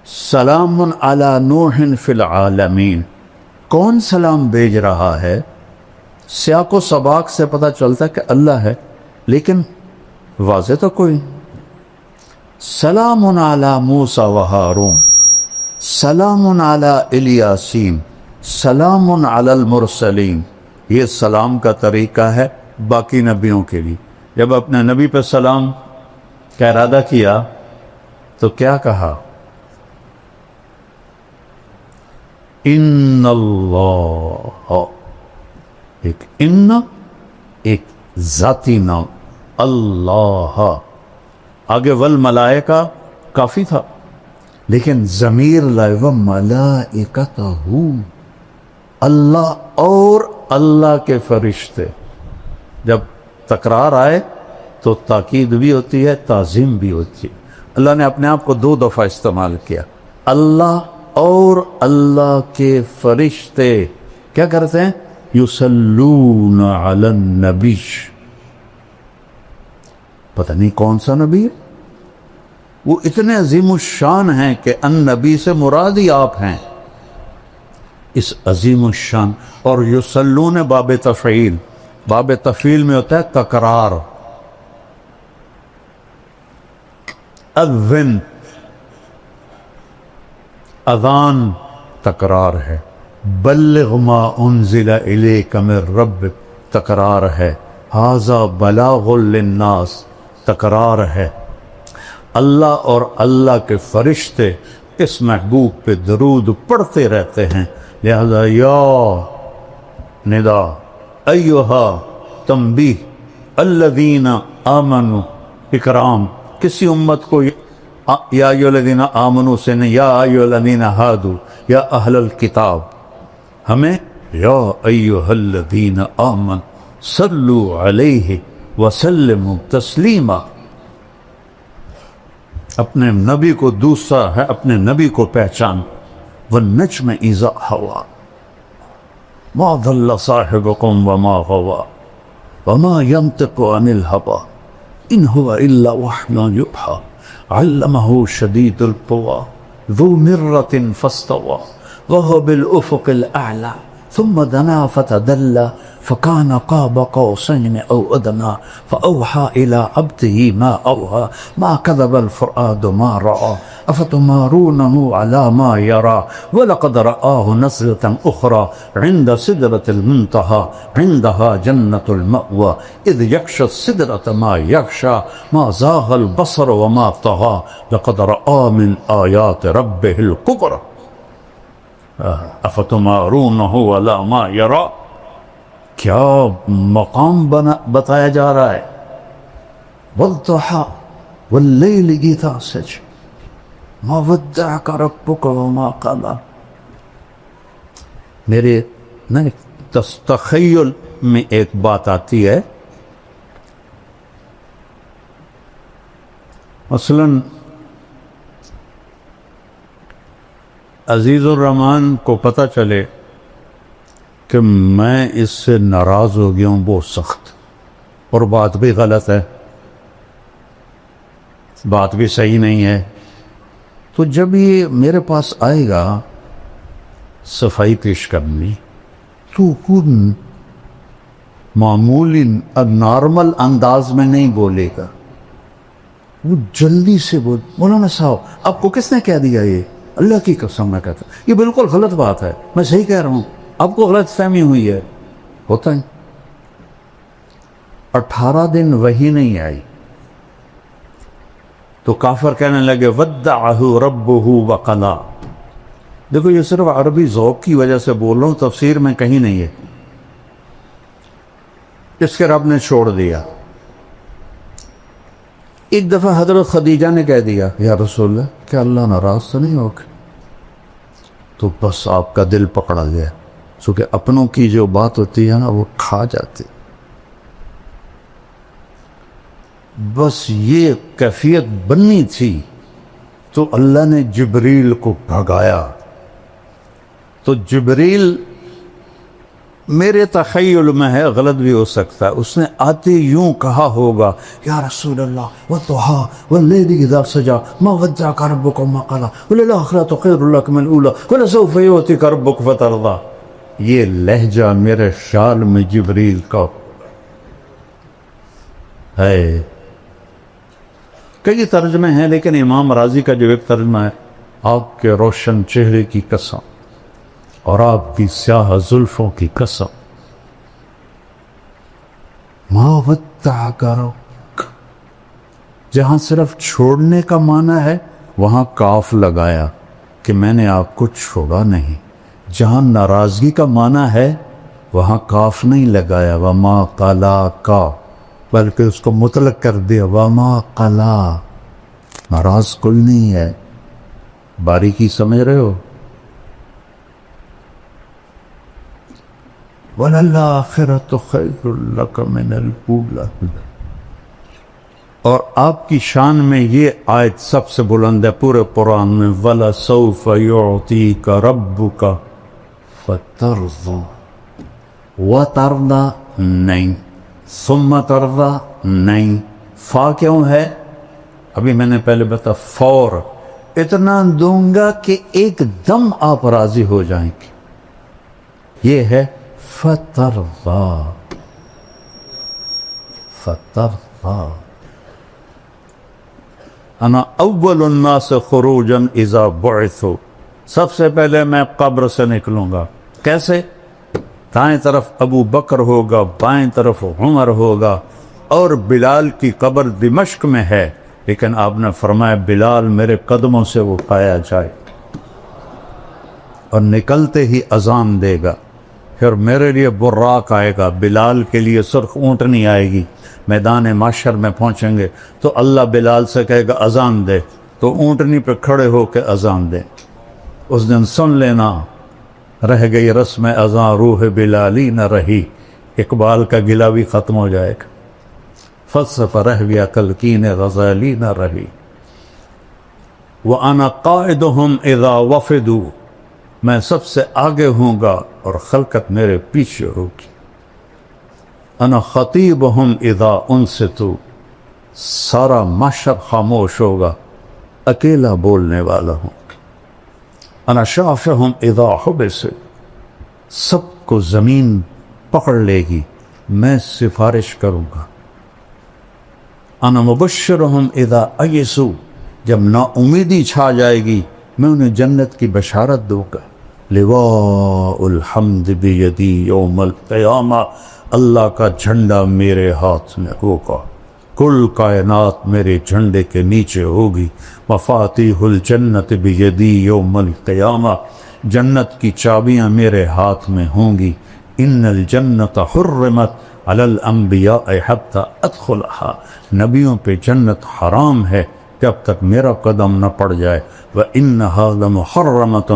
سلام علی نوح فی العالمین. کون سلام بھیج رہا ہے؟ سیاق و سباق سے پتہ چلتا ہے کہ اللہ ہے, لیکن واضح تو کوئی. سلام علی موسیٰ و ہارون, سلام علی الیاسین, سلام علی المرسلین. یہ سلام کا طریقہ ہے باقی نبیوں کے لیے. جب اپنے نبی پہ سلام کا ارادہ کیا تو کیا کہا؟ ان اللہ. ایک ان, ایک ذاتی نام اللہ. آگے والملائکہ کافی تھا, لیکن ضمیر لائے وملائکتہ, اللہ اور اللہ کے فرشتے. جب تکرار آئے تو تاکید بھی ہوتی ہے, تعظیم بھی ہوتی ہے. اللہ نے اپنے آپ کو 2 دفعہ استعمال کیا. اللہ اور اللہ کے فرشتے کیا کرتے ہیں؟ یصلون علی النبی. پتہ نہیں کون سا نبی ہے, وہ اتنے عظیم الشان ہیں کہ النبی سے مراد ہی آپ ہیں. اس عظیم الشان. اور یصلون باب تفعیل, باب تفعیل میں ہوتا ہے تکرار. اذن, اذان تکرار ہے. بلغ ما انزل الیک من ربک تکرار ہے. ھذا بلاغ للناس تکرار ہے. اللہ اور اللہ کے فرشتے اس محبوب پہ درود پڑھتے رہتے ہیں. لہذا یا ندا, ایھا تنبیہ, الذین آمنوا اکرام. کسی امت کو یا ایھا الذین آمنوا سے نہیں, یا ایھا الذین ہادوا, یا اہل الکتاب. ہمیں یا ایھا الذین آمنوا صلوا علیہ وسلموا تسلیما. اپنے نبی کو دوسرا ہے, اپنے نبی کو پہچان. والنجم اذا ہوا ما ضل صاحبکم وما غوا وما ينطق عن الهوى ان هو الا وحی یوحی علمہ شدید القوى ذو مرة فاستوى وهو بالافق الاعلى ثم دنا فتدلى فكان قاب قوسين أو أدنى فأوحى إلى عبده ما أوحى ما كذب الفؤاد ما رأى أفتمارونه على ما يرى ولقد رآه نزلة أخرى عند سدرة المنتهى عندها جنة المأوى إذ يغشى السدرة ما يغشى ما زاغ البصر وما طغى لقد رأى من آيات ربه الكبرى افتمارونه على ما يرى. کیا مقام بتایا جا رہا ہے. والضحى واللیل اذا سجى ما ودعك ربك وما قلى. میرے تخیل میں ایک بات آتی ہے, مثلاً عزیز الرحمن کو پتہ چلے کہ میں اس سے ناراض ہو گیا ہوں بہت سخت, اور بات بھی غلط ہے, بات بھی صحیح نہیں ہے, تو جب یہ میرے پاس آئے گا صفائی پیش کرنی, تو خود معمولی نارمل انداز میں نہیں بولے گا, وہ جلدی سے بول. مولانا صاحب آپ کو کس نے کہہ دیا یہ؟ اللہ کی قسم میں کہتا ہوں یہ بالکل غلط بات ہے, میں صحیح کہہ رہا ہوں, آپ کو غلط فہمی ہوئی ہے. ہوتا ہے. 18 دن وحی نہیں آئی تو کافر کہنے لگے ودعہ ربہ وقلا. دیکھو یہ صرف عربی ذوق کی وجہ سے بول رہا ہوں, تفسیر میں کہیں نہیں ہے. اس کے رب نے چھوڑ دیا. ایک دفعہ حضرت خدیجہ نے کہہ دیا یا رسول اللہ کہ اللہ ناراض تو نہیں ہوگا؟ تو بس آپ کا دل پکڑا گیا، چونکہ اپنوں کی جو بات ہوتی ہے نا وہ کھا جاتی، بس یہ کیفیت بننی تھی۔ تو اللہ نے جبریل کو بھگایا، تو جبریل میرے تخیل میں ہے، غلط بھی ہو سکتا ہے، اس نے آتے یوں کہا ہوگا یا رسول اللہ والضحیٰ واللیل اذا سجا ما ودعک ربک وما قلی وللآخرۃ خیر لک من الاولی ولسوف یؤتیک ربک فترضی۔ یہ لہجہ میرے خیال میں جبریل کا ہے۔ کئی ترجمے ہیں، لیکن امام راضی کا جو ایک ترجمہ ہے، آپ کے روشن چہرے کی قسم اور آپ کی سیاہ زلفوں کی قسم، ما ودعک ربک، جہاں صرف چھوڑنے کا معنی ہے وہاں کاف لگایا کہ میں نے آپ کو چھوڑا نہیں، جہاں ناراضگی کا معنی ہے وہاں کاف نہیں لگایا وما قلاک، بلکہ اس کو مطلق کر دیا وما قلا، ناراض کوئی نہیں ہے۔ باریکی سمجھ رہے ہو؟ وَلَلْآخِرَةُ خَيْرٌ لَكَ مِنَ الْأُولَىٰ، اور آپ کی شان میں یہ آیت سب سے بلند ہے پورے قرآن میں، وَلَسَوْفَ يُعْطِيكَ رَبُّكَ فَتَرْضَىٰ، وَتَرْضَىٰ نہیں، ثُمَّ تَرْضَىٰ نہیں، فا کیوں ہے؟ ابھی میں نے پہلے بتا، فور، اتنا دوں گا کہ ایک دم آپ راضی ہو جائیں گے، یہ ہے فترضیٰ، فترضیٰ۔ انا اول الناس خروجا اذا بعثوا، سب سے پہلے میں قبر سے نکلوں گا، کیسے؟ دائیں طرف ابو بکر ہوگا، بائیں طرف عمر ہوگا، اور بلال کی قبر دمشق میں ہے، لیکن آپ نے فرمایا بلال میرے قدموں سے اٹھایا جائے، اور نکلتے ہی اذان دے گا، پھر میرے لیے براق آئے گا، بلال کے لیے سرخ اونٹنی آئے گی، میدان معشر میں پہنچیں گے تو اللہ بلال سے کہے گا اذان دے، تو اونٹنی پہ کھڑے ہو کے اذان دے، اس دن سن لینا رہ گئی رسم اذان روح بلالی نہ رہی، اقبال کا گلہ بھی ختم ہو جائے گا، فلسفہ رہ گیا کلکین غزالی نہ رہی۔ وَأَنَا قَائِدُهُمْ إِذَا وَفِدُوا، میں سب سے آگے ہوں گا اور خلقت میرے پیچھے ہوگی۔ انا خطیبہم اذا انصتوا، سارا معاشر خاموش ہوگا، اکیلا بولنے والا ہوں۔ انا شافعہم اذا حبسوا، سب کو زمین پکڑ لے گی، میں سفارش کروں گا۔ انا مبشرہم اذا ایسوا، جب نا امیدی چھا جائے گی میں انہیں جنت کی بشارت دوں گا۔ لواء الحمد بیدی یوم القیامہ، اللہ کا جھنڈا میرے ہاتھ میں ہوگا، کل کائنات میرے جھنڈے کے نیچے ہوگی۔ مفاتیح الجنت بیدی یوم القیامہ، جنت کی چابیاں میرے ہاتھ میں ہوں گی۔ ان الجنت حرمت علی الانبیاء حتی ادخلھا، نبیوں پہ جنت حرام ہے جب تک میرا قدم نہ پڑ جائے۔ وَإِنَّهَا لَمُحَرَّمَةٌ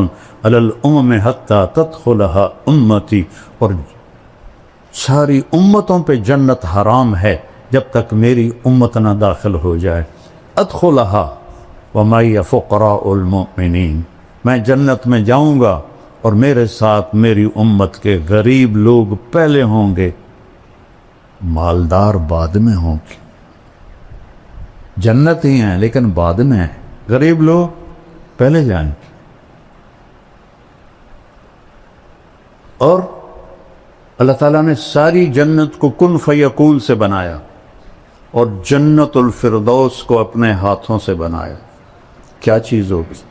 عَلَى الْأُمَمِ حَتَّى تَدْخُلَهَا أُمَّتِي، اور ساری امتوں پہ جنت حرام ہے جب تک میری امت نہ داخل ہو جائے۔ أَدْخُلَهَا وَمَعِيَ فُقَرَاءُ الْمُؤْمِنِينَ، میں جنت میں جاؤں گا اور میرے ساتھ میری امت کے غریب لوگ پہلے ہوں گے، مالدار بعد میں ہوں گے۔ جنت ہی ہیں لیکن بعد میں ہیں، غریب لوگ پہلے جائیں گے۔ اور اللہ تعالیٰ نے ساری جنت کو کن فیکون سے بنایا، اور جنت الفردوس کو اپنے ہاتھوں سے بنایا۔ کیا چیز ہوگی؟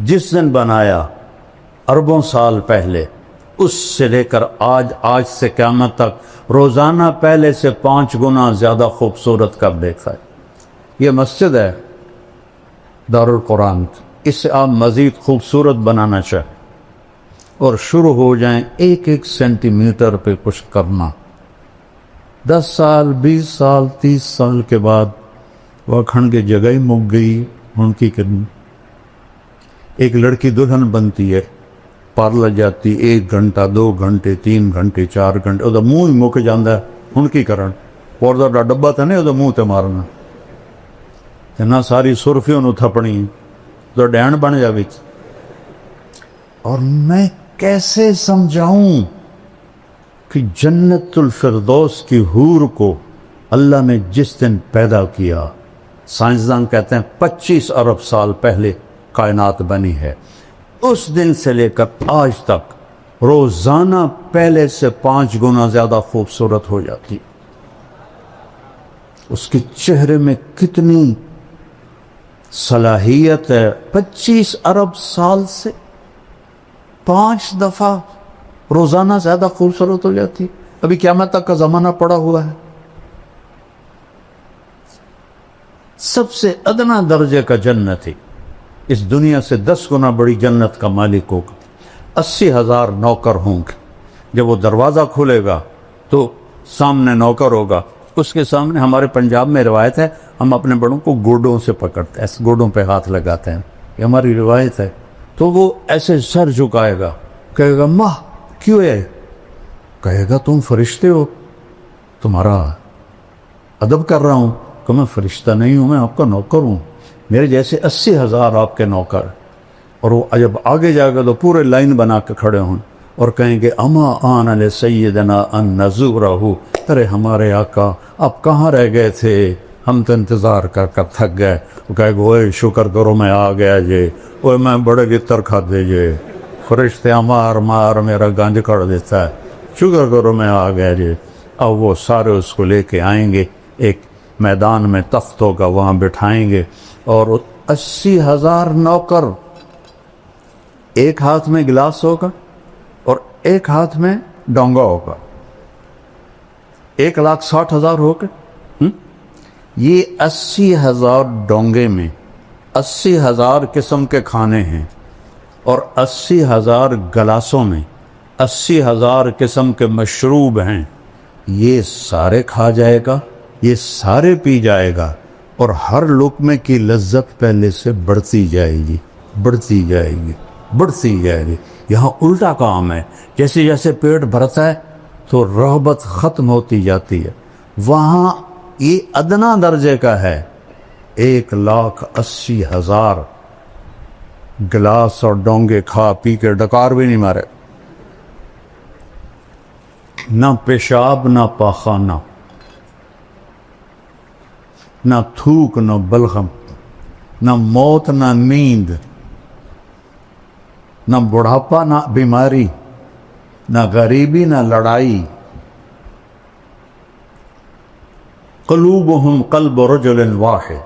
جس دن بنایا اربوں سال پہلے، اس سے لے کر آج سے قیامت تک روزانہ پہلے سے 5 گنا زیادہ خوبصورت کر دیکھا ہے۔ یہ مسجد ہے دارالقرآن، اس سے آپ مزید خوبصورت بنانا چاہیں اور شروع ہو جائیں 1 سینٹی میٹر پہ کچھ کرنا، 10 سال 20 سال 30 سال کے بعد وہ کھن کے جگہ ہی مک گئی ان کی کرنی. ایک لڑکی دلہن بنتی ہے, پارلر جاتی 1 گھنٹہ 2 گھنٹے 3 گھنٹے 4 گھنٹے وہ منہ ہی مک جاندہ ہے. ان کی کرن اور دا ڈبا تھا نہیں وہ منہ تے مارنا تے نہ ساری سرفی انہوں تھپنی تو ڈین بن جاوی. اور میں کیسے سمجھاؤں کہ جنت الفردوس کی حور کو اللہ نے جس دن پیدا کیا, سائنسدان کہتے ہیں 25 ارب سال پہلے کائنات بنی ہے, اس دن سے لے کر آج تک روزانہ پہلے سے 5 گنا زیادہ خوبصورت ہو جاتی. اس کے چہرے میں کتنی صلاحیت ہے. 25 ارب سال سے 5 دفعہ روزانہ زیادہ خوبصورت ہو جاتی. ابھی قیامت تک کا زمانہ پڑا ہوا ہے. سب سے ادنا درجے کا جنت ہے, اس دنیا سے 10 گنا بڑی جنت کا مالک ہوگا. 80,000 نوکر ہوں گے. جب وہ دروازہ کھولے گا تو سامنے نوکر ہوگا, اس کے سامنے ہمارے پنجاب میں روایت ہے ہم اپنے بڑوں کو گوڈوں سے پکڑتے ہیں, ایسے گوڈوں پہ ہاتھ لگاتے ہیں, یہ ہماری روایت ہے. تو وہ ایسے سر جھکائے گا, کہے گا ماں کیوں ہے؟ کہے گا تم فرشتے ہو, تمہارا ادب کر رہا ہوں. کہ میں فرشتہ نہیں ہوں, میں آپ کا نوکر ہوں, میرے جیسے 80,000 آپ کے نوکر. اور وہ جب آگے جائے گا تو پورے لائن بنا کے کھڑے ہوں اور کہیں گے اما آن علی سیدنا ان نزورہ, ارے ہمارے آقا آپ کہاں رہ گئے تھے, ہم تو انتظار کر کر تھک گئے. وہ کہے گا اوے شکر کرو میں آ گیا جے, اوے میں بڑے گتر کھا دے جے, فرشتے مار مار میرا گنج کر دیتا ہے, شکر کرو میں آ گیا جے. اب وہ سارے اس کو لے کے آئیں گے, ایک میدان میں تخت ہوگا وہاں بٹھائیں گے, اور 80,000 نوکر, ایک ہاتھ میں گلاس ہوگا اور ایک ہاتھ میں ڈونگا ہوگا, 1,60,000 ہو گئے. یہ 80,000 ڈونگے میں 80,000 قسم کے کھانے ہیں, اور 80,000 گلاسوں میں 80,000 قسم کے مشروب ہیں. یہ سارے کھا جائے گا, یہ سارے پی جائے گا, اور ہر لقمے کی لذت پہلے سے بڑھتی جائے گی, بڑھتی جائے گی, بڑھتی جائے گی. یہاں الٹا کام ہے, جیسے جیسے پیٹ بھرتا ہے تو رغبت ختم ہوتی جاتی ہے. وہاں یہ ادنا درجے کا ہے, 1,80,000 گلاس اور ڈونگے کھا پی کے ڈکار بھی نہیں مارے, نہ پیشاب نہ پاخانہ, نہ تھوک نہ بلغم, نہ موت نہ نیند, نہ بڑھاپا نہ بیماری, نہ غریبی نہ لڑائی. قلوبہم قلب رجل واحد,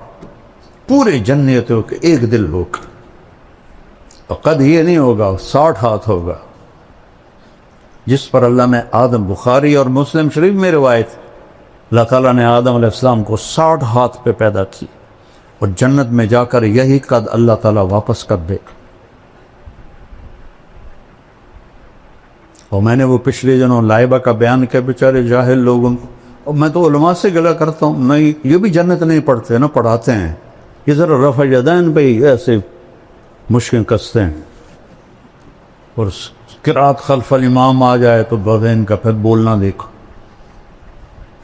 پورے جنتوں کے ایک دل ہوگا. اور قد یہ نہیں ہوگا 60 ہاتھ ہوگا, جس پر اللہ نے آدم, بخاری اور مسلم شریف میں روایت, اللہ تعالیٰ نے آدم علیہ السلام کو 60 ہاتھ پہ پیدا کی, اور جنت میں جا کر یہی قد اللہ تعالیٰ واپس کر دے. اور میں نے وہ پچھلے جنوں لائبہ کا بیان کیا بیچارے جاہل لوگوں کو, اور میں تو علماء سے گلہ کرتا ہوں, نہیں یہ بھی جنت نہیں پڑھتے نہ پڑھاتے ہیں, یہ ذرا رفع یدین پہ ایسے مشکل کستے ہیں, اور قرات خلف الامام آ جائے تو بغین کا پھر بولنا دیکھو,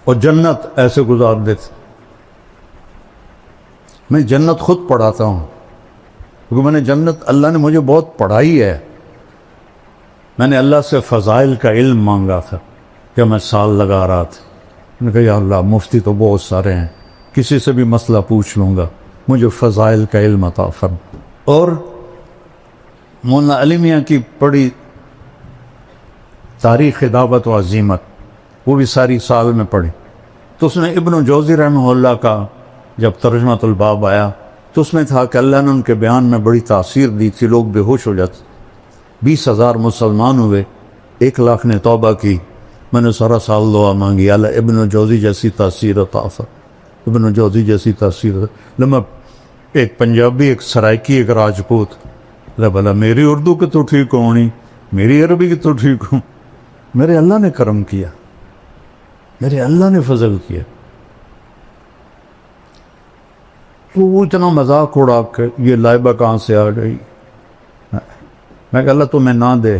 اور جنت ایسے گزار دیتے. میں جنت خود پڑھاتا ہوں, کیونکہ میں نے جنت, اللہ نے مجھے بہت پڑھائی ہے. میں نے اللہ سے فضائل کا علم مانگا تھا کہ میں سال لگا رہا تھا. میں نے کہا یا اللہ مفتی تو بہت سارے ہیں, کسی سے بھی مسئلہ پوچھ لوں گا, مجھے فضائل کا علم عطا فرما. اور مولانا علی میاں کی پڑھی تاریخ دعوت و عزیمت, وہ بھی ساری سال میں پڑھی. تو اس نے ابن جوزی رحمہ اللہ کا جب ترجمۃ الباب آیا تو اس میں تھا کہ اللہ نے ان کے بیان میں بڑی تاثیر دی تھی, لوگ بے ہوش ہو جاتے. 20,000 مسلمان ہوئے, 1,00,000 نے توبہ کی. میں نے سارا سال دعا مانگی, اللہ ابن جوزی جیسی تاثیر عطا فرما, ابن جوزی جیسی تاثیر. لما ایک پنجابی, ایک سرائکی, ایک راجپوت, بلا میری اردو کی تو ٹھیک ہونی, میری عربی کی تو ٹھیک ہوں. میرے اللہ نے کرم کیا, میرے اللہ نے فضل کیا. تو وہ اتنا مذاق اڑا کے یہ لائبہ کہاں سے آ گئی. میں کہ اللہ تمہیں نہ دے.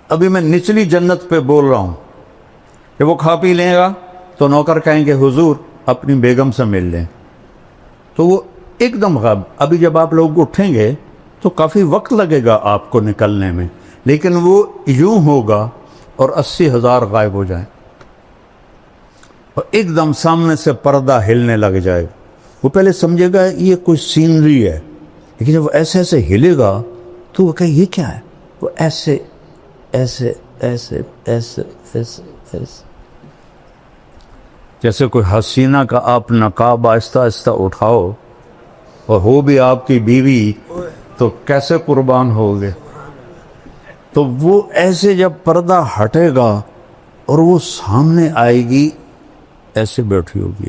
ابھی میں نچلی جنت پہ بول رہا ہوں کہ وہ کھا پی لے گا تو نوکر کہیں گے حضور اپنی بیگم سے مل لیں, تو وہ ایک دم غائب. ابھی جب آپ لوگ اٹھیں گے تو کافی وقت لگے گا آپ کو نکلنے میں, لیکن وہ یوں ہوگا اور 80,000 غائب ہو جائیں اور ایک دم سامنے سے پردہ ہلنے لگ جائے. وہ پہلے سمجھے گا یہ کوئی سینری ہے, لیکن جب وہ ایسے ایسے ہلے گا تو وہ کہے یہ کیا ہے. وہ ایسے ایسے ایسے ایسے ایسے ایسے جیسے کوئی حسینہ کا آپ نقاب آہستہ آہستہ اٹھاؤ اور ہو بھی آپ کی بیوی تو کیسے قربان ہوگے. تو وہ ایسے جب پردہ ہٹے گا اور وہ سامنے آئے گی ایسے بیٹھی ہوگی.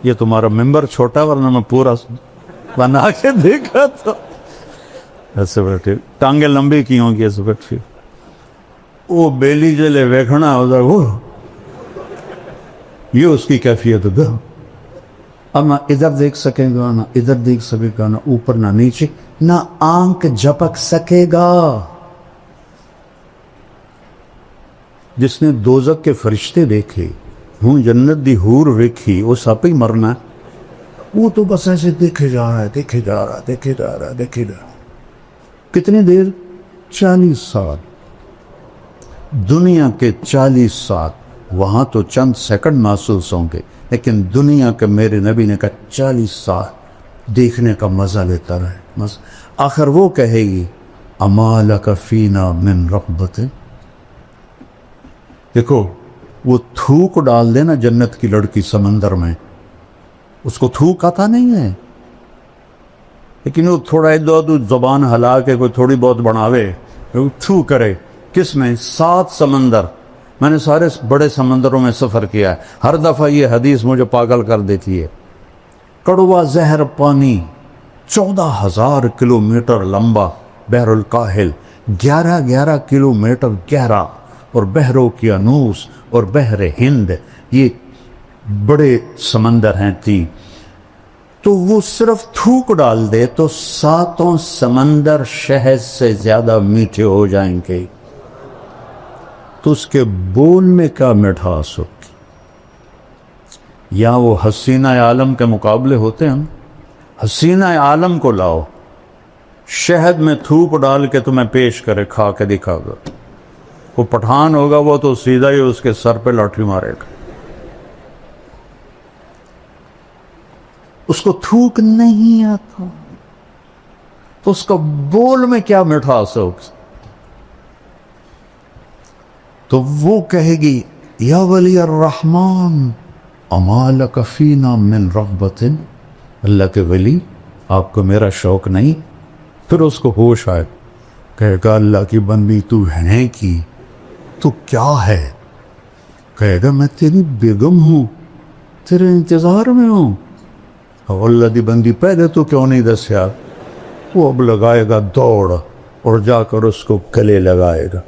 یہ تمہارا ممبر چھوٹا ورنہ میں پورا بنا کے دیکھا تھا. ایسے بیٹھے ٹانگیں لمبی کی ہوں گی ایسے بیٹھی. وہ بیلی جلے ویکھنا ادھر وہ یہ اس کی کیفیت ہے. اب نہ ادھر دیکھ سکے گا نہ ادھر دیکھ سکے گا, نہ اوپر نہ نیچے, نہ آنکھ جھپک سکے گا. جس نے دوزخ کے فرشتے دیکھے ہوں جنت دی حور ویکھی وہ سپ ہی مرنا, وہ تو بس ایسے دیکھے جا رہا ہے دیکھے جا رہا ہے دیکھے جا رہا ہے دیکھے جا رہا ہے. کتنی دیر؟ 40 سال. دنیا کے 40 سال. وہاں تو چند سیکنڈ محسوس ہوں گے, لیکن دنیا کے میرے نبی نے کہا 40 سال دیکھنے کا مزہ لیتا رہے. آخر وہ کہے گی اما لک فینا من رغبت. دیکھو وہ تھوک ڈال دے نا جنت کی لڑکی سمندر میں, اس کو تھوک آتا نہیں ہے, لیکن وہ تھوڑا ادھر زبان ہلا کے کوئی تھوڑی بہت بناوے تھو کرے. کس میں؟ 7 سمندر. میں نے سارے بڑے سمندروں میں سفر کیا ہے, ہر دفعہ یہ حدیث مجھے پاگل کر دیتی ہے. کڑوا زہر پانی 14,000 کلومیٹر لمبا بحر الکاہل, 11 کلومیٹر گہرا, اور بحر اوقیانوس اور بحر ہند, یہ بڑے سمندر ہیں 3. تو وہ صرف تھوک ڈال دے تو 7 سمندر شہد سے زیادہ میٹھے ہو جائیں گے. تو اس کے بول میں کیا مٹھاس ہوگی. یا وہ حسینہ عالم کے مقابلے ہوتے ہیں. حسینہ عالم کو لاؤ, شہد میں تھوک ڈال کے تمہیں پیش کرے, کھا کے دکھا گا. وہ پٹھان ہوگا وہ تو سیدھا ہی اس کے سر پہ لاٹھی مارے گا. اس کو تھوک نہیں آتا تو اس کا بول میں کیا مٹھاس ہوگی. تو وہ کہے گی یا ولی الرحمن اما لک فینا من رغبت. اللہ کے ولی آپ کو میرا شوق نہیں. پھر اس کو ہوش آئے, کہے گا اللہ کی بندی تو ہے کی, تو کیا ہے؟ کہے گا میں تیری بیگم ہوں, تیرے انتظار میں ہوں. اللہ دی بندی پہلے تو کیوں نہیں دسیا. وہ اب لگائے گا دوڑ اور جا کر اس کو گلے لگائے گا.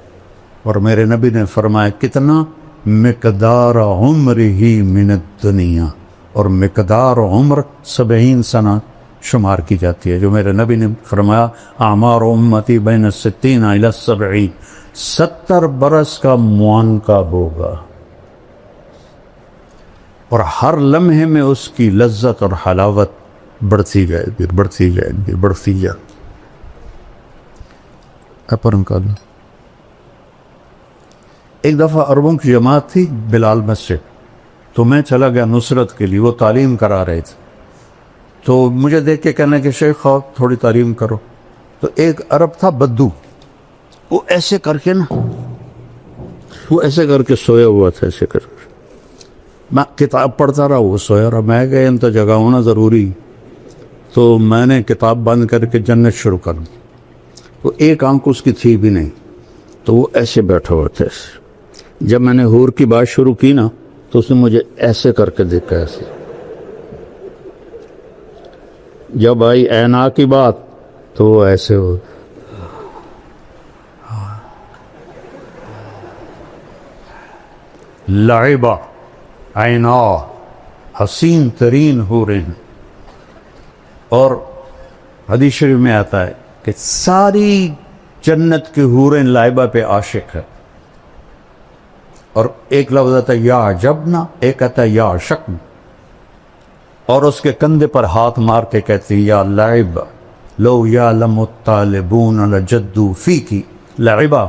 اور میرے نبی نے فرمایا کتنا؟ مقدار عمر ہی من الدنیا, اور مقدار عمر 70 سنہ شمار کی جاتی ہے. جو میرے نبی نے فرمایا اعمار امتی بین 60 الی 70, 70 برس کا معانقہ ہوگا, اور ہر لمحے میں اس کی لذت اور حلاوت بڑھتی جائے گی بڑھتی جائے گی بڑھتی جائے. اپرم کا ایک دفعہ عربوں کی جماعت تھی بلال مسجد, تو میں چلا گیا نصرت کے لیے. وہ تعلیم کرا رہے تھے, تو مجھے دیکھ کے کہنے کہ شیخ تھوڑی تعلیم کرو. تو ایک عرب تھا بدو, وہ ایسے کر کے نا, وہ ایسے کر کے سویا ہوا تھا, ایسے کر کے. میں کتاب پڑھتا رہا, وہ سویا رہا. میں کہ ان تو جگہ ہونا ضروری. تو میں نے کتاب بند کر کے جنت شروع کر دی. وہ ایک آنکھ اس کی تھی بھی نہیں, تو وہ ایسے بیٹھا ہوا تھا. جب میں نے حور کی بات شروع کی نا تو اس نے مجھے ایسے کر کے دیکھا ایسے. جب آئی اینا کی بات تو وہ ایسے ہو. لعبہ عینا، حسین ترین حوریں ہیں. اور حدیث شریف میں آتا ہے کہ ساری جنت کی حوریں لعبہ پہ عاشق ہے. اور ایک لفظ آتا ہے یا عجبنا، ایک آتا ہے یا عشقنا، اور اس کے کندھے پر ہاتھ مار کے کہتی یا لعبہ لو یعلم الطالبون لجدوا فیکی. لعبہ،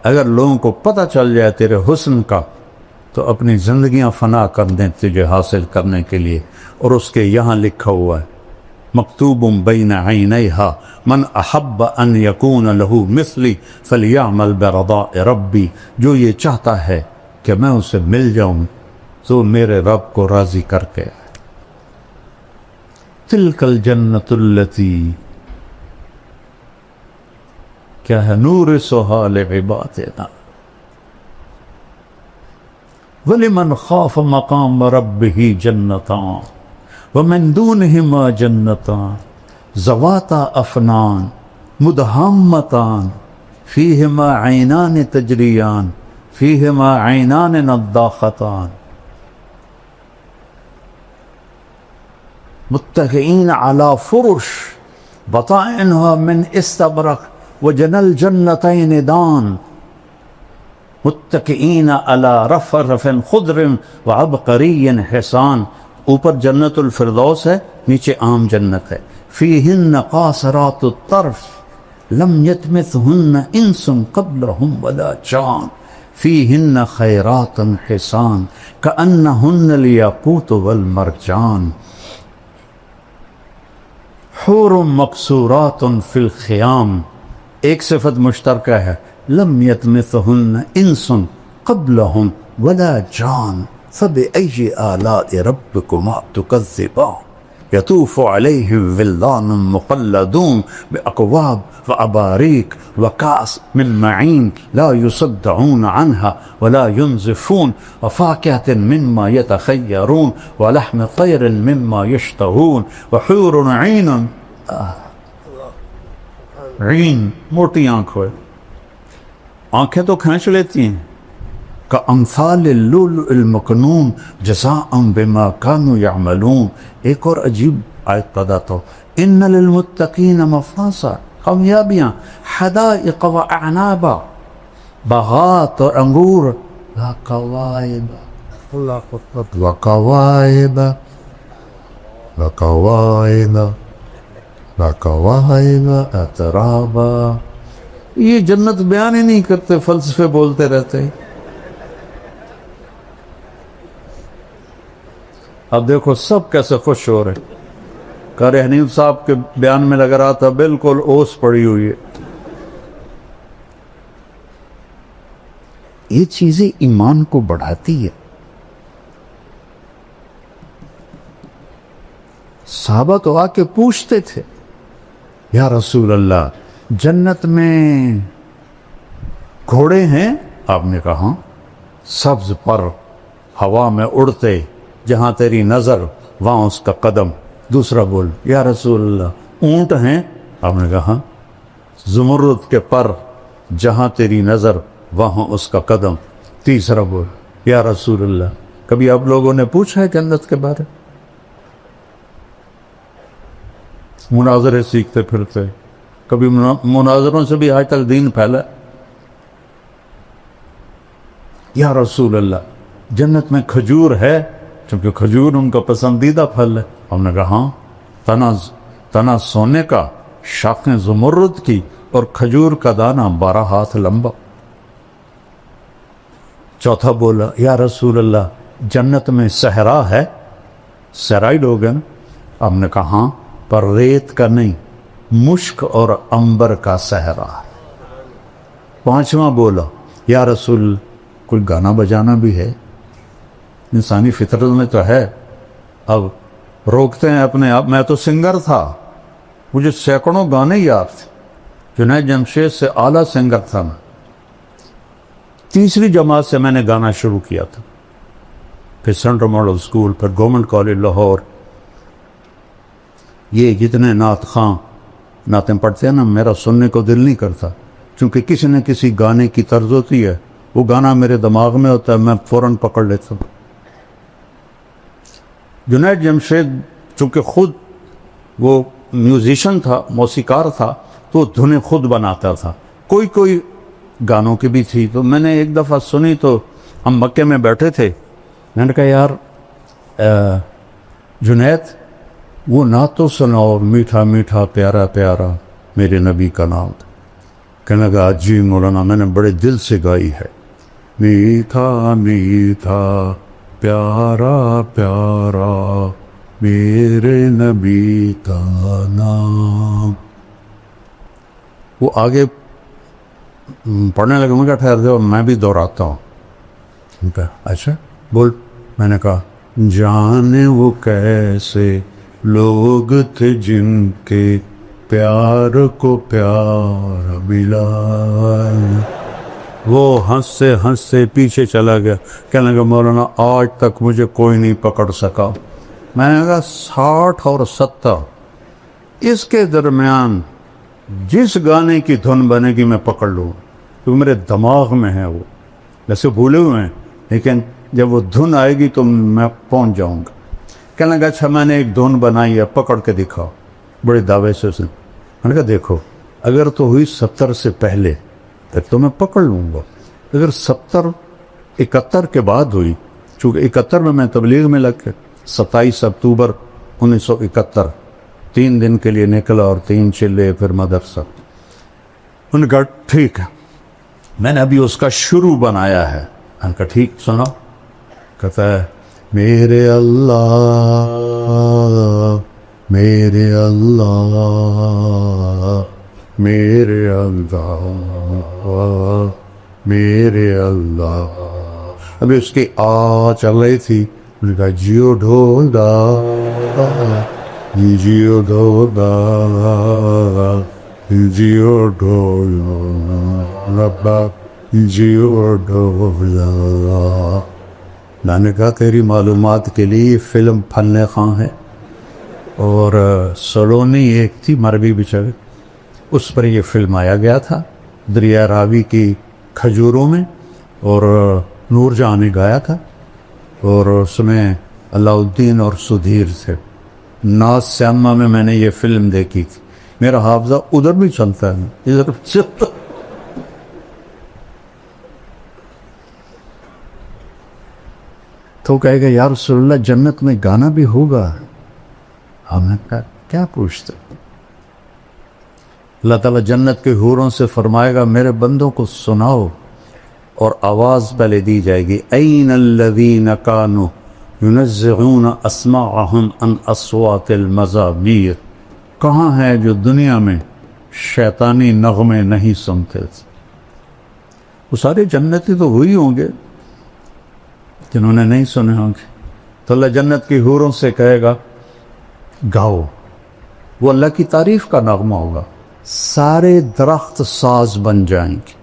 اگر لوگوں کو پتہ چل جائے تیرے حسن کا تو اپنی زندگیاں فنا کر دیں تجھے حاصل کرنے کے لیے. اور اس کے یہاں لکھا ہوا ہے مکتوب بین عینیہا من احب ان یکون لہو مثلی فلیعمل برضاء ربی. جو یہ چاہتا ہے کہ میں اسے مل جاؤں تو میرے رب کو راضی کر کے. تلک الجنت التی، کیا ہے، نورثھا لعبادنا وَلِمَنْ خَافَ مَقَامَ رَبِّهِ جَنَّتَانِ وَمِن دُونِهِمَا جَنَّتَانِ ذَوَاتَا أَفْنَانٍ مُدْهَامَّتَانِ فِيهِمَا عَيْنَانِ تَجْرِيَانِ فِيهِمَا عَيْنَانِ نَضَّاخَتَانِ مُتَّكِئِينَ عَلَى فُرُشٍ بَطَائِنُهَا مِنْ إِسْتَبْرَقٍ وَجَنَى الْجَنَّتَيْنِ دَانٍ متکئین علی رفرف خضر وعبقری حسان. اوپر جنت الفردوس ہے، نیچے عام جنت ہے. فیہن قاصرات الطرف لم یطمثہن انس قبلہم ولا جان فیہن خیرات حسان کأنہن الیاقوت والمرجان. حور مقصورات فی الخیام، ایک صفت مشترکہ ہے، لم یطمثہن انس قبلہم ولا جان فبأی آلاء ربکما تکذبان. یطوف علیہم ولدان مخلدون بأکواب وأباریک وکأس من معین لا یصدعون عنہا ولا ینزفون وفاکہة مما یتخیرون ولحم طیر مما یشتہون وحور عین، عین موٹی آنکھ ہوئے، آنکھیں تو کھینچ لیتی ہیں. کامثال اللؤلؤ المکنون جزاء بما كانوا يعملون. ایک اور عجیب آیت پیدا تو ان للمتقین مفازا، کامیابیاں، حدائق و اعنابا، باغات اور انگور، وکواعب وکواعب وکواعب وکواعب اترابا. یہ جنت بیان ہی نہیں کرتے، فلسفے بولتے رہتے. اب دیکھو سب کیسے خوش ہو رہے. قاری حنیف صاحب کے بیان میں لگ رہا تھا بالکل اوس پڑی ہوئی ہے. یہ چیزیں ایمان کو بڑھاتی ہے. صحابہ تو آ کے پوچھتے تھے یا رسول اللہ جنت میں گھوڑے ہیں؟ آپ نے کہا سبز پر ہوا میں اڑتے، جہاں تیری نظر وہاں اس کا قدم. دوسرا بول یا رسول اللہ اونٹ ہیں؟ آپ نے کہا زمرد کے پر، جہاں تیری نظر وہاں اس کا قدم. تیسرا بول یا رسول اللہ کبھی آپ لوگوں نے پوچھا ہے جنت کے بارے؟ مناظرے سیکھتے پھرتے، کبھی مناظروں سے بھی آج تک دین پھیلا. یا رسول اللہ جنت میں کھجور ہے؟ چونکہ کھجور ان کا پسندیدہ پھل ہے. ہم نے کہا ہاں، تنا سونے کا، شاخیں زمرد کی، اور کھجور کا دانہ 12 ہاتھ لمبا. چوتھا بولا یا رسول اللہ جنت میں صحرا ہے؟ صحرائی لوگ ہیں. ہم نے کہا ہاں، پر ریت کا نہیں، مشک اور عنبر کا صحرا. پانچواں بولا یا رسول کوئی گانا بجانا بھی ہے؟ انسانی فطرت میں تو ہے. اب روکتے ہیں اپنے آپ. میں تو سنگر تھا، مجھے سینکڑوں گانے یاد تھے. جنید جمشید سے اعلیٰ سنگر تھا میں. تیسری جماعت سے میں نے گانا شروع کیا تھا، پھر سینٹرل ماڈل اسکول، پھر گورنمنٹ کالج لاہور. یہ جتنے نعت خواں نعتیں پڑھتے ہیں نا، میرا سننے کو دل نہیں کرتا، چونکہ کسی نہ کسی گانے کی طرز ہوتی ہے وہ گانا میرے دماغ میں ہوتا ہے، میں فوراً پکڑ لیتا ہوں۔ جنید جمشید چونکہ خود وہ میوزیشن تھا، موسیقار تھا، تو دھنیں خود بناتا تھا، کوئی گانوں کی بھی تھی۔ تو میں نے ایک دفعہ سنی تو ہم مکے میں بیٹھے تھے، میں نے کہا یار جنید وہ نعتوں سناؤ، میٹھا میٹھا پیارا پیارا میرے نبی کا نام۔ کہنے لگا جی مولانا میں نے بڑے دل سے گائی ہے، میٹھا میٹھا پیارا پیارا میرے نبی کا نام۔ وہ آگے پڑھنے لگے، میں کہا ٹھہر جاؤ میں بھی دہراتا ہوں۔ اچھا بول۔ میں نے کہا جانے وہ کیسے لوگ تھے جن کے پیار کو پیار ملا۔ وہ ہنستے پیچھے چلا گیا، کہنے لگا مولانا آج تک مجھے کوئی نہیں پکڑ سکا۔ میں نے کہا 60 اور 70 اس کے درمیان جس گانے کی دھن بنے گی میں پکڑ لوں، کیونکہ میرے دماغ میں ہے، وہ ویسے بھولے ہوئے ہیں لیکن جب وہ دھن آئے گی تو میں پہنچ جاؤں گا۔ کہنے لگا اچھا میں نے ایک دھن بنائی ہے، پکڑ کے دکھاؤ۔ بڑے دعوے سے اسے میں نے کہا دیکھو اگر تو ہوئی 70 سے پہلے پھر تو میں پکڑ لوں گا، اگر 70 71 کے بعد ہوئی، چونکہ 71 میں تبلیغ میں لگ کے 27 اکتوبر 1971 3 دن کے لیے نکلا اور 3 چلے پھر مدرسہ۔ انہوں نے کہا ٹھیک ہے، میں نے ابھی اس کا شروع بنایا ہے۔ میں نے کہا ٹھیک سنا۔ کہتا ہے میرے اللہ میرے اللہ میرے اللہ میرے اللہ۔ ابھی اس کی چل رہی تھی، انہوں نے کہا جیو ڈھولا جیو ڈھولا جیو ڈھولا ربا جیو ڈھولا۔ میں نے کہا تیری معلومات کے لیے یہ فلم فن خاں ہے، اور سلونی ایک تھی مروی بیچارے، اس پر یہ فلم آیا گیا تھا دریا راوی کی کھجوروں میں، اور نور جہاں نے گایا تھا، اور اس میں علاء الدین اور سدھیر تھے۔ ناز سیما میں نے یہ فلم دیکھی تھی، میرا حافظہ ادھر بھی چلتا ہے ادھر چلتا۔ تو کہے گا یا رسول اللہ جنت میں گانا بھی ہوگا؟ ہم نے کہا کیا پوچھتے؟ اللہ تعالیٰ جنت کے حوروں سے فرمائے گا میرے بندوں کو سناؤ، اور آواز پہلے دی جائے گی این الذین کانوا ینزعون اسماعہم عن اصوات المزامیر، کہاں ہے جو دنیا میں شیطانی نغمے نہیں سنتے تھے؟ وہ سارے جنتی تو وہی ہوں گے جنہوں نے نہیں سنے ہوں گے۔ تو اللہ جنت کی حوروں سے کہے گا گاؤ، وہ اللہ کی تعریف کا نغمہ ہوگا، سارے درخت ساز بن جائیں گے،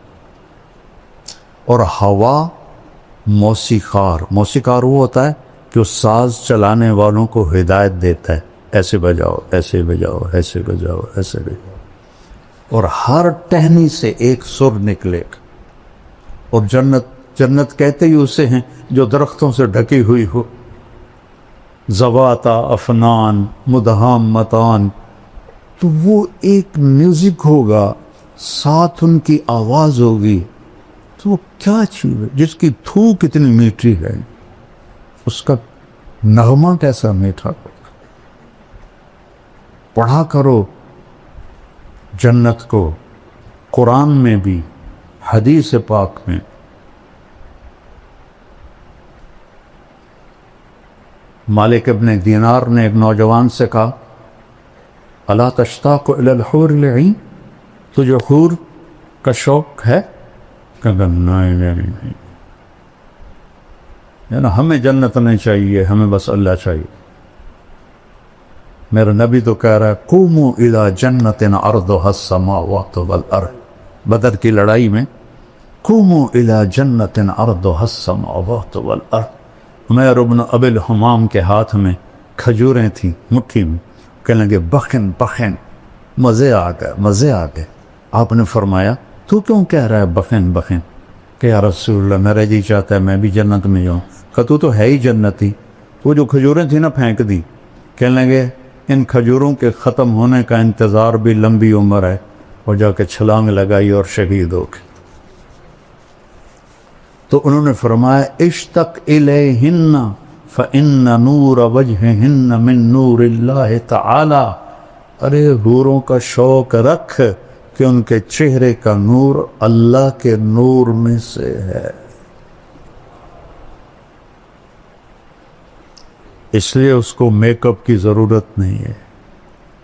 اور ہوا موسیقار وہ ہوتا ہے جو ساز چلانے والوں کو ہدایت دیتا ہے، ایسے بجاؤ ایسے بجاؤ ایسے بجاؤ ایسے بجاؤ، اور ہر ٹہنی سے ایک سر نکلے گا۔ اور جنت کہتے ہی اسے ہیں جو درختوں سے ڈھکی ہوئی ہو، ذواتا افنان مدہامتان، تو وہ ایک میوزک ہوگا، ساتھ ان کی آواز ہوگی، تو وہ کیا چیز ہے جس کی تھوک اتنی میٹھی ہے، اس کا نغمہ کیسا میٹھا ہوگا۔ پڑھا کرو جنت کو، قرآن میں بھی حدیث پاک میں۔ مالک ابن دینار نے ایک نوجوان سے کہا الا تشتاق الی الحور العین، تجھے حور کا شوق ہے؟ کہا نہیں، یعنی ہمیں جنت نہیں چاہیے، ہمیں بس اللہ چاہیے۔ میرا نبی تو کہہ رہا ہے قوموا الی جنت عرضها السماوات والارض، بدر کی لڑائی میں قوموا الی جنت عرضها السماوات والارض۔ عمیر ابن ابی الحمام کے ہاتھ میں کھجوریں تھیں مٹھی میں، کہنے لگے بخن بخن، مزے آ گئے۔ آپ نے فرمایا تو کیوں کہہ رہا ہے بخن بخن؟ کہ یا رسول اللہ میرا جی چاہتا ہے میں بھی جنت میں جاؤں. کہ تو ہے ہی جنتی. وہ جو کھجوریں تھیں نا پھینک دی. کہنے لگے ان کھجوروں کے ختم ہونے کا انتظار بھی لمبی عمر ہے. اور جا کے چھلانگ لگائی اور شہید ہو گئے. تو انہوں نے فرمایا اشتق الیہن فإن نور وجہہن من نور اللہ تعالی. ارے حوروں کا شوق رکھ کہ ان کے چہرے کا نور اللہ کے نور میں سے ہے. اس لیے اس کو میک اپ کی ضرورت نہیں ہے.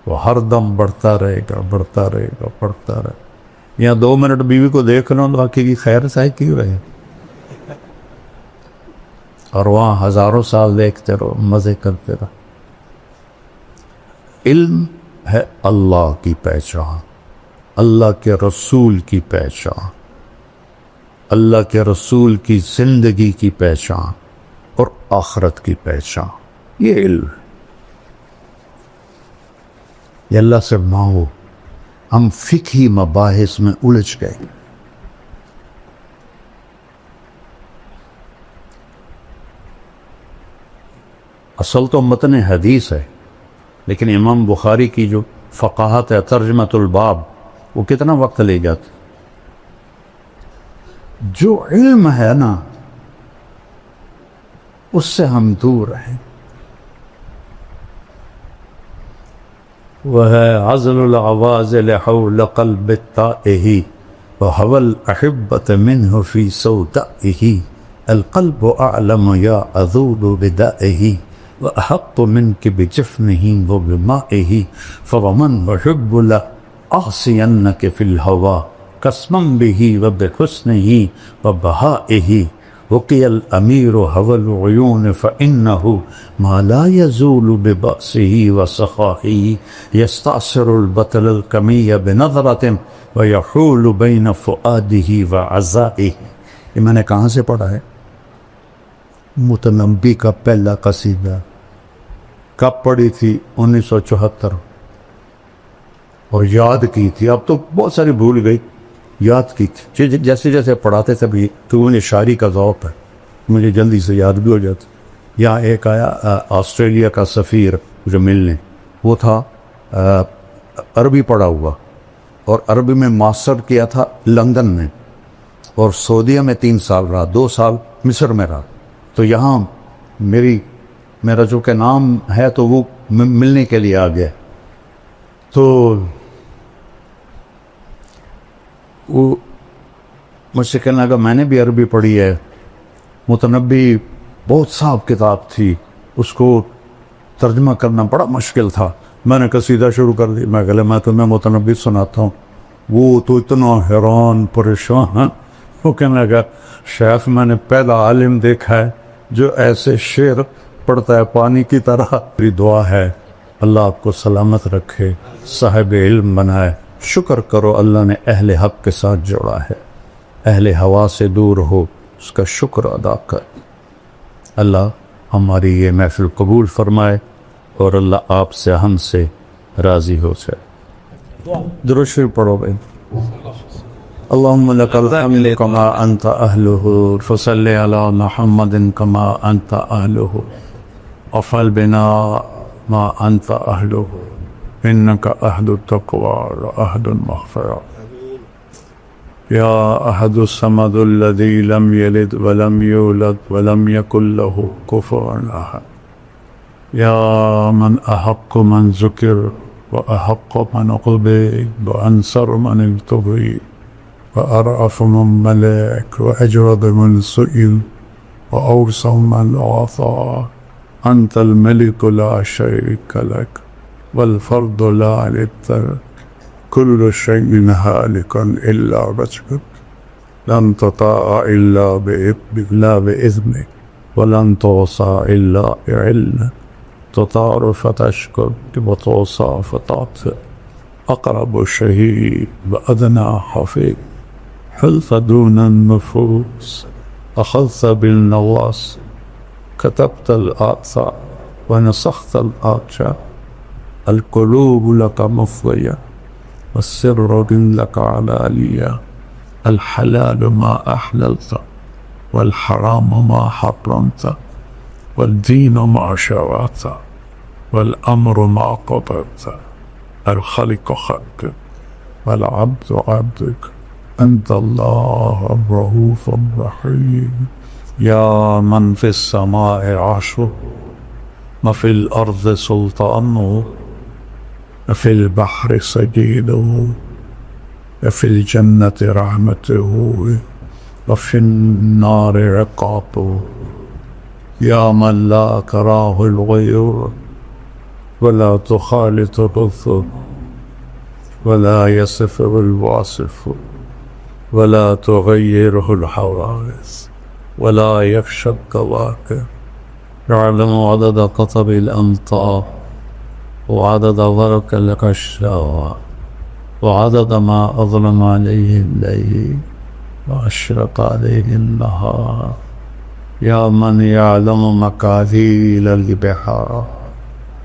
وہ ہر دم بڑھتا رہے گا بڑھتا رہے گا بڑھتا رہے گا. یہاں 2 منٹ بیوی کو دیکھ لو تو باقی کی خیر سائے کی رہے اور وہاں ہزاروں سال دیکھتے رہو مزے کرتے رہو. علم ہے اللہ کی پہچان, اللہ کے رسول کی پہچان, اللہ کے رسول کی زندگی کی پہچان اور آخرت کی پہچان. یہ علم یہ اللہ سے مانگو. ہم فقہی مباحث میں الجھ گئے. اصل تو متن حدیث ہے, لیکن امام بخاری کی جو فقاہت ہے ترجمۃ الباب وہ کتنا وقت لے جاتا. جو علم ہے نا اس سے ہم دور ہیں. وہ ہے عزل العوازل حول قلب التائہ وهوى الأحبة منه في سودائه. القلب أعلم يا أذول بدائه وأحط منك بجفنه وبمائه. فومن وحب لأعصينك في الهوى قسما به وبحسنه وبهائه. وقي الأمير هوى العيون فإنه ما لا يزول ببأسه وسخائه. يستعصر البطل الكمي بنظرة ويحول بين فؤاده وعزائه. یہ میں نے کہاں سے پڑھا ہے؟ متنبی کا پہلا قصیدہ. کب پڑھی تھی؟ 1974. اور یاد کی تھی. اب تو بہت ساری بھول گئی, یاد کی تھی. جیسے جیسے پڑھاتے تھے بھی تو مجھے شاعری کا ذوق ہے, مجھے جلدی سے یاد بھی ہو جاتا. یہاں ایک آیا آسٹریلیا کا سفیر جو ملنے, وہ تھا عربی پڑھا ہوا اور عربی میں ماسٹر کیا تھا لندن میں, اور سعودیہ میں 3 سال رہا, 2 سال مصر میں رہا. تو یہاں میرا جو کہ نام ہے تو وہ ملنے کے لیے آ گیا. تو وہ مجھ سے کہنے لگا میں نے بھی عربی پڑھی ہے. متنبی بہت صاحب کتاب تھی, اس کو ترجمہ کرنا بڑا مشکل تھا. میں نے قصیدہ شروع کر دی. میں کہا میں تمہیں متنبی سناتا ہوں. وہ تو اتنا حیران پریشان. وہ کہنے لگا شیخ میں نے پہلا عالم دیکھا ہے جو ایسے شعر پڑھتا ہے پانی کی طرح. میری دعا ہے اللہ آپ کو سلامت رکھے, صاحب علم بنائے. شکر کرو اللہ نے اہل حق کے ساتھ جوڑا ہے. اہل ہوا سے دور ہو, اس کا شکر ادا کر. اللہ ہماری یہ محفل قبول فرمائے اور اللہ آپ سے ہم سے راضی ہو جائے. درود شریف پڑھو بھائی. اللهم لك الحمد كما أنت أهله فصل على محمد كما أنت أهله وفعل بنا ما أنت أهله إنك أهل التقوى وأهل المغفرة. يا أحد الصمد الذي لم يلد ولم يولد ولم يكن له كفوا أحد. يا من أحق من ذكر وأحق من عبد وأنصر من ابتغي وأرأف من ملك وأجود من سئل وأوسع من أعطى. أنت الملك لا شريك لك والفرد لا للترك. كل شيء هالك إلا وجهك لن تطاع إلا بإذنك ولن توصى إلا بعلمك. تطار فتشكر وتوصى فتعطف. أقرب شهيد وأدنى حفيظ. حلف دون النفوس أخذت بالنواصي. كتبت الآثار ونسخت الآثار. القلوب لك مفضية والسر لك علانية. الحلال ما أحللت والحرام ما حرمت والدين ما شرعت والأمر ما قدرت الخلق خلقك والعبد عبدك أنت الله الرؤوف الرحيم. يا من في السماء عرشه وفي الأرض سلطانه وفي البحر سجيده وفي الجنة رحمته وفي النار عقابه. يا من لا تراه الغيور ولا تخالط الرسل ولا يصفه الواصف ولا تغيره الحوادث ولا يخشى الكواكب. يعلم عدد قطب الأمطار وعدد ورق القشاء وعدد ما أظلم عليه الليل وأشرق عليه النهار. يا من يعلم مقادير البحار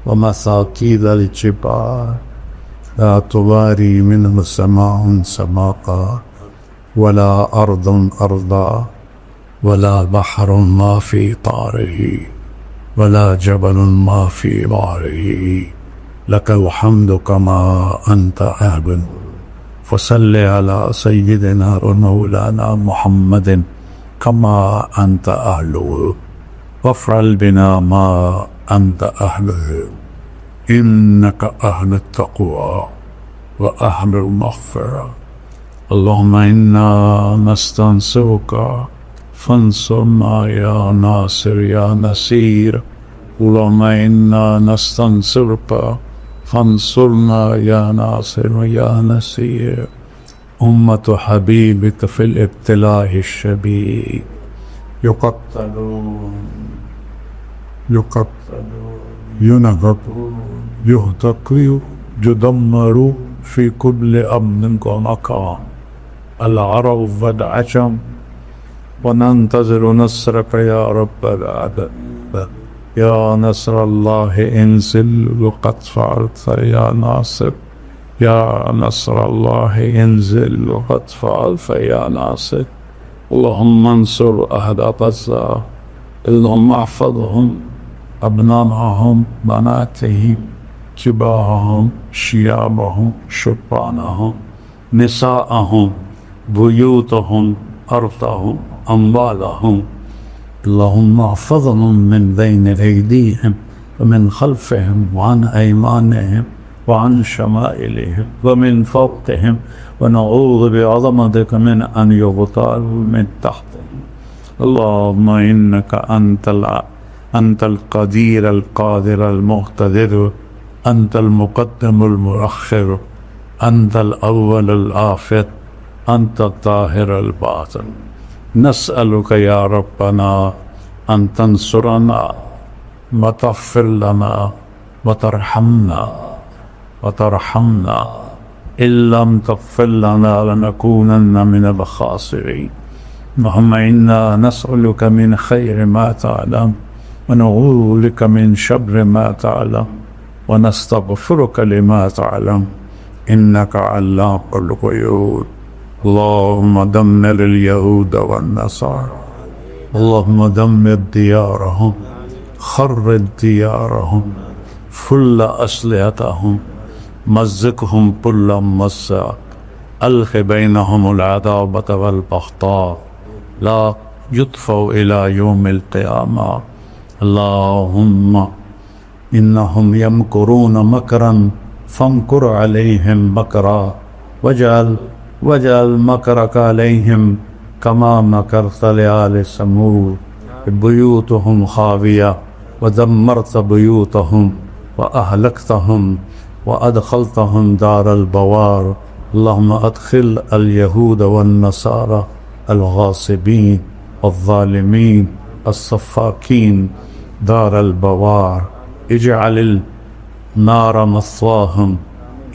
ومساكيد الجبال لا تباري منه سماء سماء ولا أرض أرضا ولا بحر ما في طاره ولا جبل ما في بحره. لك الحمد كما أنت أهل. فصل على سيدنا ومولانا محمد كما أنت أهله وافعل بنا ما أنت أهله إنك أهل التقوى وأهل المغفرة. اللهم إنا نستنصرك فانصرنا يا ناصر يا نصير. اللهم إنا نستنصرك فانصرنا يا ناصر يا نصير. أمة حبيبك في الابتلاء الشديد يقتلون ينهبون يهتقوا يدمروا في كل أمن ومكان العرب والعجم وننتظر نصرك يا رب العالمين. يا نصر الله انزل وقد فعلت يا ناصر. يا نصر الله انزل وقد فعلت يا ناصر. اللهم انصر أهل غزة. اللهم احفظهم أبنائهم بناتهم كبارهم شيابهم شبانهم نساءهم بيوتهم أرضهم أموالهم. اللهم احفظهم من بين أيديهم ومن خلفهم وعن أيمانهم وعن شمائلهم ومن فوقهم ونعوذ بعظمتك من أن يغتالوا من تحتهم. اللهم إنك أنت القدير القادر المقتدر. أنت المقدم المؤخر. أنت الأول الآخر. أنت الظاهر الباطن. نسألك يا ربنا أن تنصرنا وتغفر لنا وترحمنا. إن لم تغفر لنا لنكونن من الخاسرين. اللهم إنا نسألك من خير ما تعلم ونعوذ بك من شر ما تعلم ونستغفرك لما تعلم إنك علام الغيوب. اللهم دمر اليهود والنصارى. اللهم دمر ديارهم خرب ديارهم فل أسلحتهم مزقهم كل ممزق. ألق بينهم العداوة والبغضاء لا يطفئ إلى يوم القيامة. اللهم إنهم يمكرون مكرا فامكر عليهم مكرا واجعل مكرك عليهم كما مكرت لآل ثمود. بيوتهم خاوية ودمرت بيوتهم وأهلكتهم وأدخلتهم دار البوار. اللهم أدخل اليهود والنصارى الغاصبين الظالمين الصفاكين دار البوار. اجعل النار مثواهم.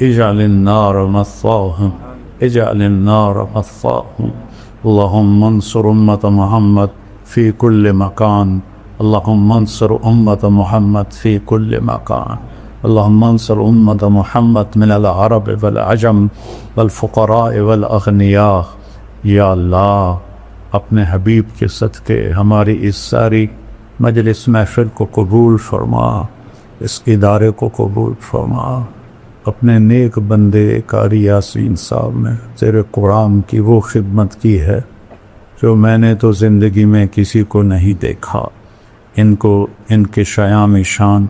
اجعل النار مثواهم. اجعل النار مثواهم. اللهم انصر أمة محمد في كل مكان. اللهم انصر أمة محمد في كل مكان. اللهم انصر أمة محمد من العرب والعجم والفقراء والأغنياء. یا اللہ اپنے حبیب کے صدقے ہماری اس ساری مجلس محفل کو قبول فرما، اس ادارے کو قبول فرما۔ اپنے نیک بندے قاری یاسین صاحب نے تیرے قرآن کی وہ خدمت کی ہے جو میں نے تو زندگی میں کسی کو نہیں دیکھا۔ ان کو ان کے شیام شان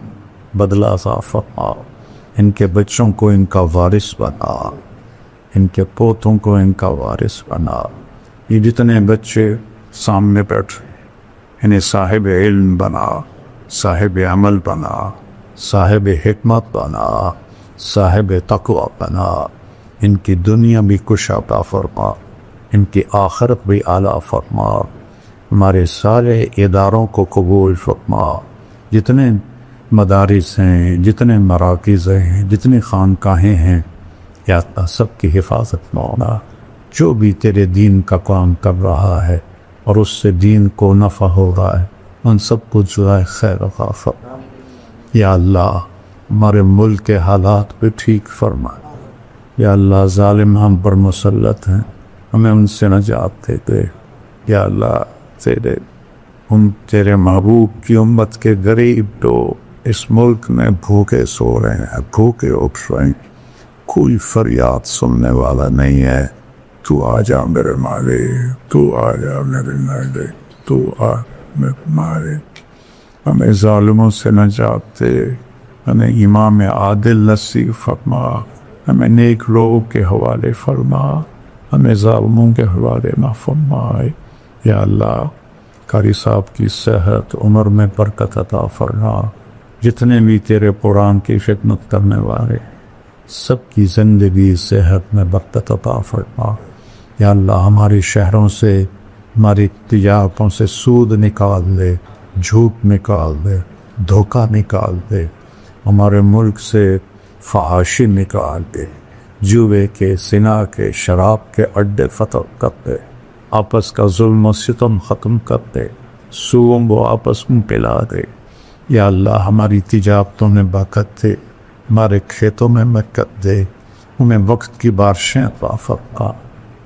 بدلہ عطا فرما، ان کے بچوں کو ان کا وارث بنا، ان کے پوتوں کو ان کا وارث بنا۔ یہ جتنے بچے سامنے بیٹھے انہیں صاحب علم بنا، صاحب عمل بنا، صاحب حکمت بنا، صاحب تقوی بنا۔ ان کی دنیا بھی کش عطا فرما، ان کی آخرت بھی اعلیٰ فرما۔ ہمارے سارے اداروں کو قبول فرما، جتنے مدارس ہیں، جتنے مراکز ہیں، جتنی خانقاہیں ہیں، یا اللہ سب کی حفاظت مولا۔ جو بھی تیرے دین کا کام کر رہا ہے اور اس سے دین کو نفع ہو رہا ہے، ان سب کو جزائے خیر عطا فرما۔ یا اللہ ہمارے ملک کے حالات پہ ٹھیک فرما۔ یا اللہ ظالم ہم پر مسلط ہیں، ہمیں ان سے نجات دے دے۔ یا اللہ تیرے محبوب کی امت کے غریب لوگ اس ملک میں بھوکے سو رہے ہیں، بھوکے اٹھ رہے ہیں، کوئی فریاد سننے والا نہیں ہے۔ تو آ جا میرے مالک، تو آ جا میرے مالک، تو آ میرے مالک۔ ہمیں ظالموں سے نجات دے، ہمیں امام عادل نصیب فرما، ہمیں نیک لوگوں کے حوالے فرما، ہمیں ظالموں کے حوالے نہ فرمائے۔ یا اللہ قاری صاحب کی صحت عمر میں برکت عطا فرما، جتنے بھی تیرے قرآن کی خدمت کرنے والے سب کی زندگی صحت میں برکت عطا فرما۔ یا اللہ ہمارے شہروں سے، ہماری تجارتوں سے سود نکال دے، جھوٹ نکال دے، دھوکہ نکال دے، ہمارے ملک سے فحاشی نکال دے، جوے کے، زنا کے، شراب کے اڈے فتح کر دے، آپس کا ظلم و ستم ختم کر دے، سوم وہ آپس میں پلا دے۔ یا اللہ ہماری تجارتوں میں برکت دے، ہمارے کھیتوں میں برکت دے، ہمیں وقت کی بارشیں عطا فرما۔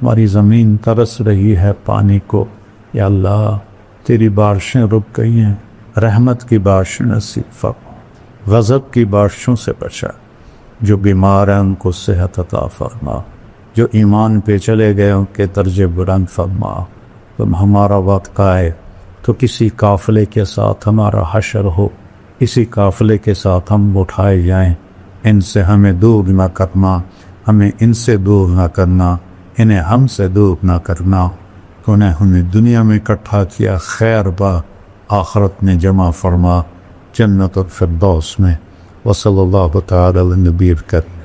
ہماری زمین ترس رہی ہے پانی کو، یا اللہ تیری بارشیں رک گئی ہیں، رحمت کی بارشیں نصیب فرما، غضب کی بارشوں سے بچا۔ جو بیمار ہیں ان کو صحت عطا فرما، جو ایمان پہ چلے گئے ان کے درجے بلند فرما۔ تم ہمارا وقت آئے تو کسی قافلے کے ساتھ ہمارا حشر ہو، اسی قافلے کے ساتھ ہم اٹھائے جائیں۔ ان سے ہمیں دور نہ کرنا، ہمیں ان سے دور نہ کرنا، انہیں ہم سے دور نہ کرنا۔ انہیں ہمیں دنیا میں اکٹھا کیا، خیر با آخرت میں جمع فرما، جنت الفردوس میں۔ وصلی اللہ تعالی علی نبی الکریم۔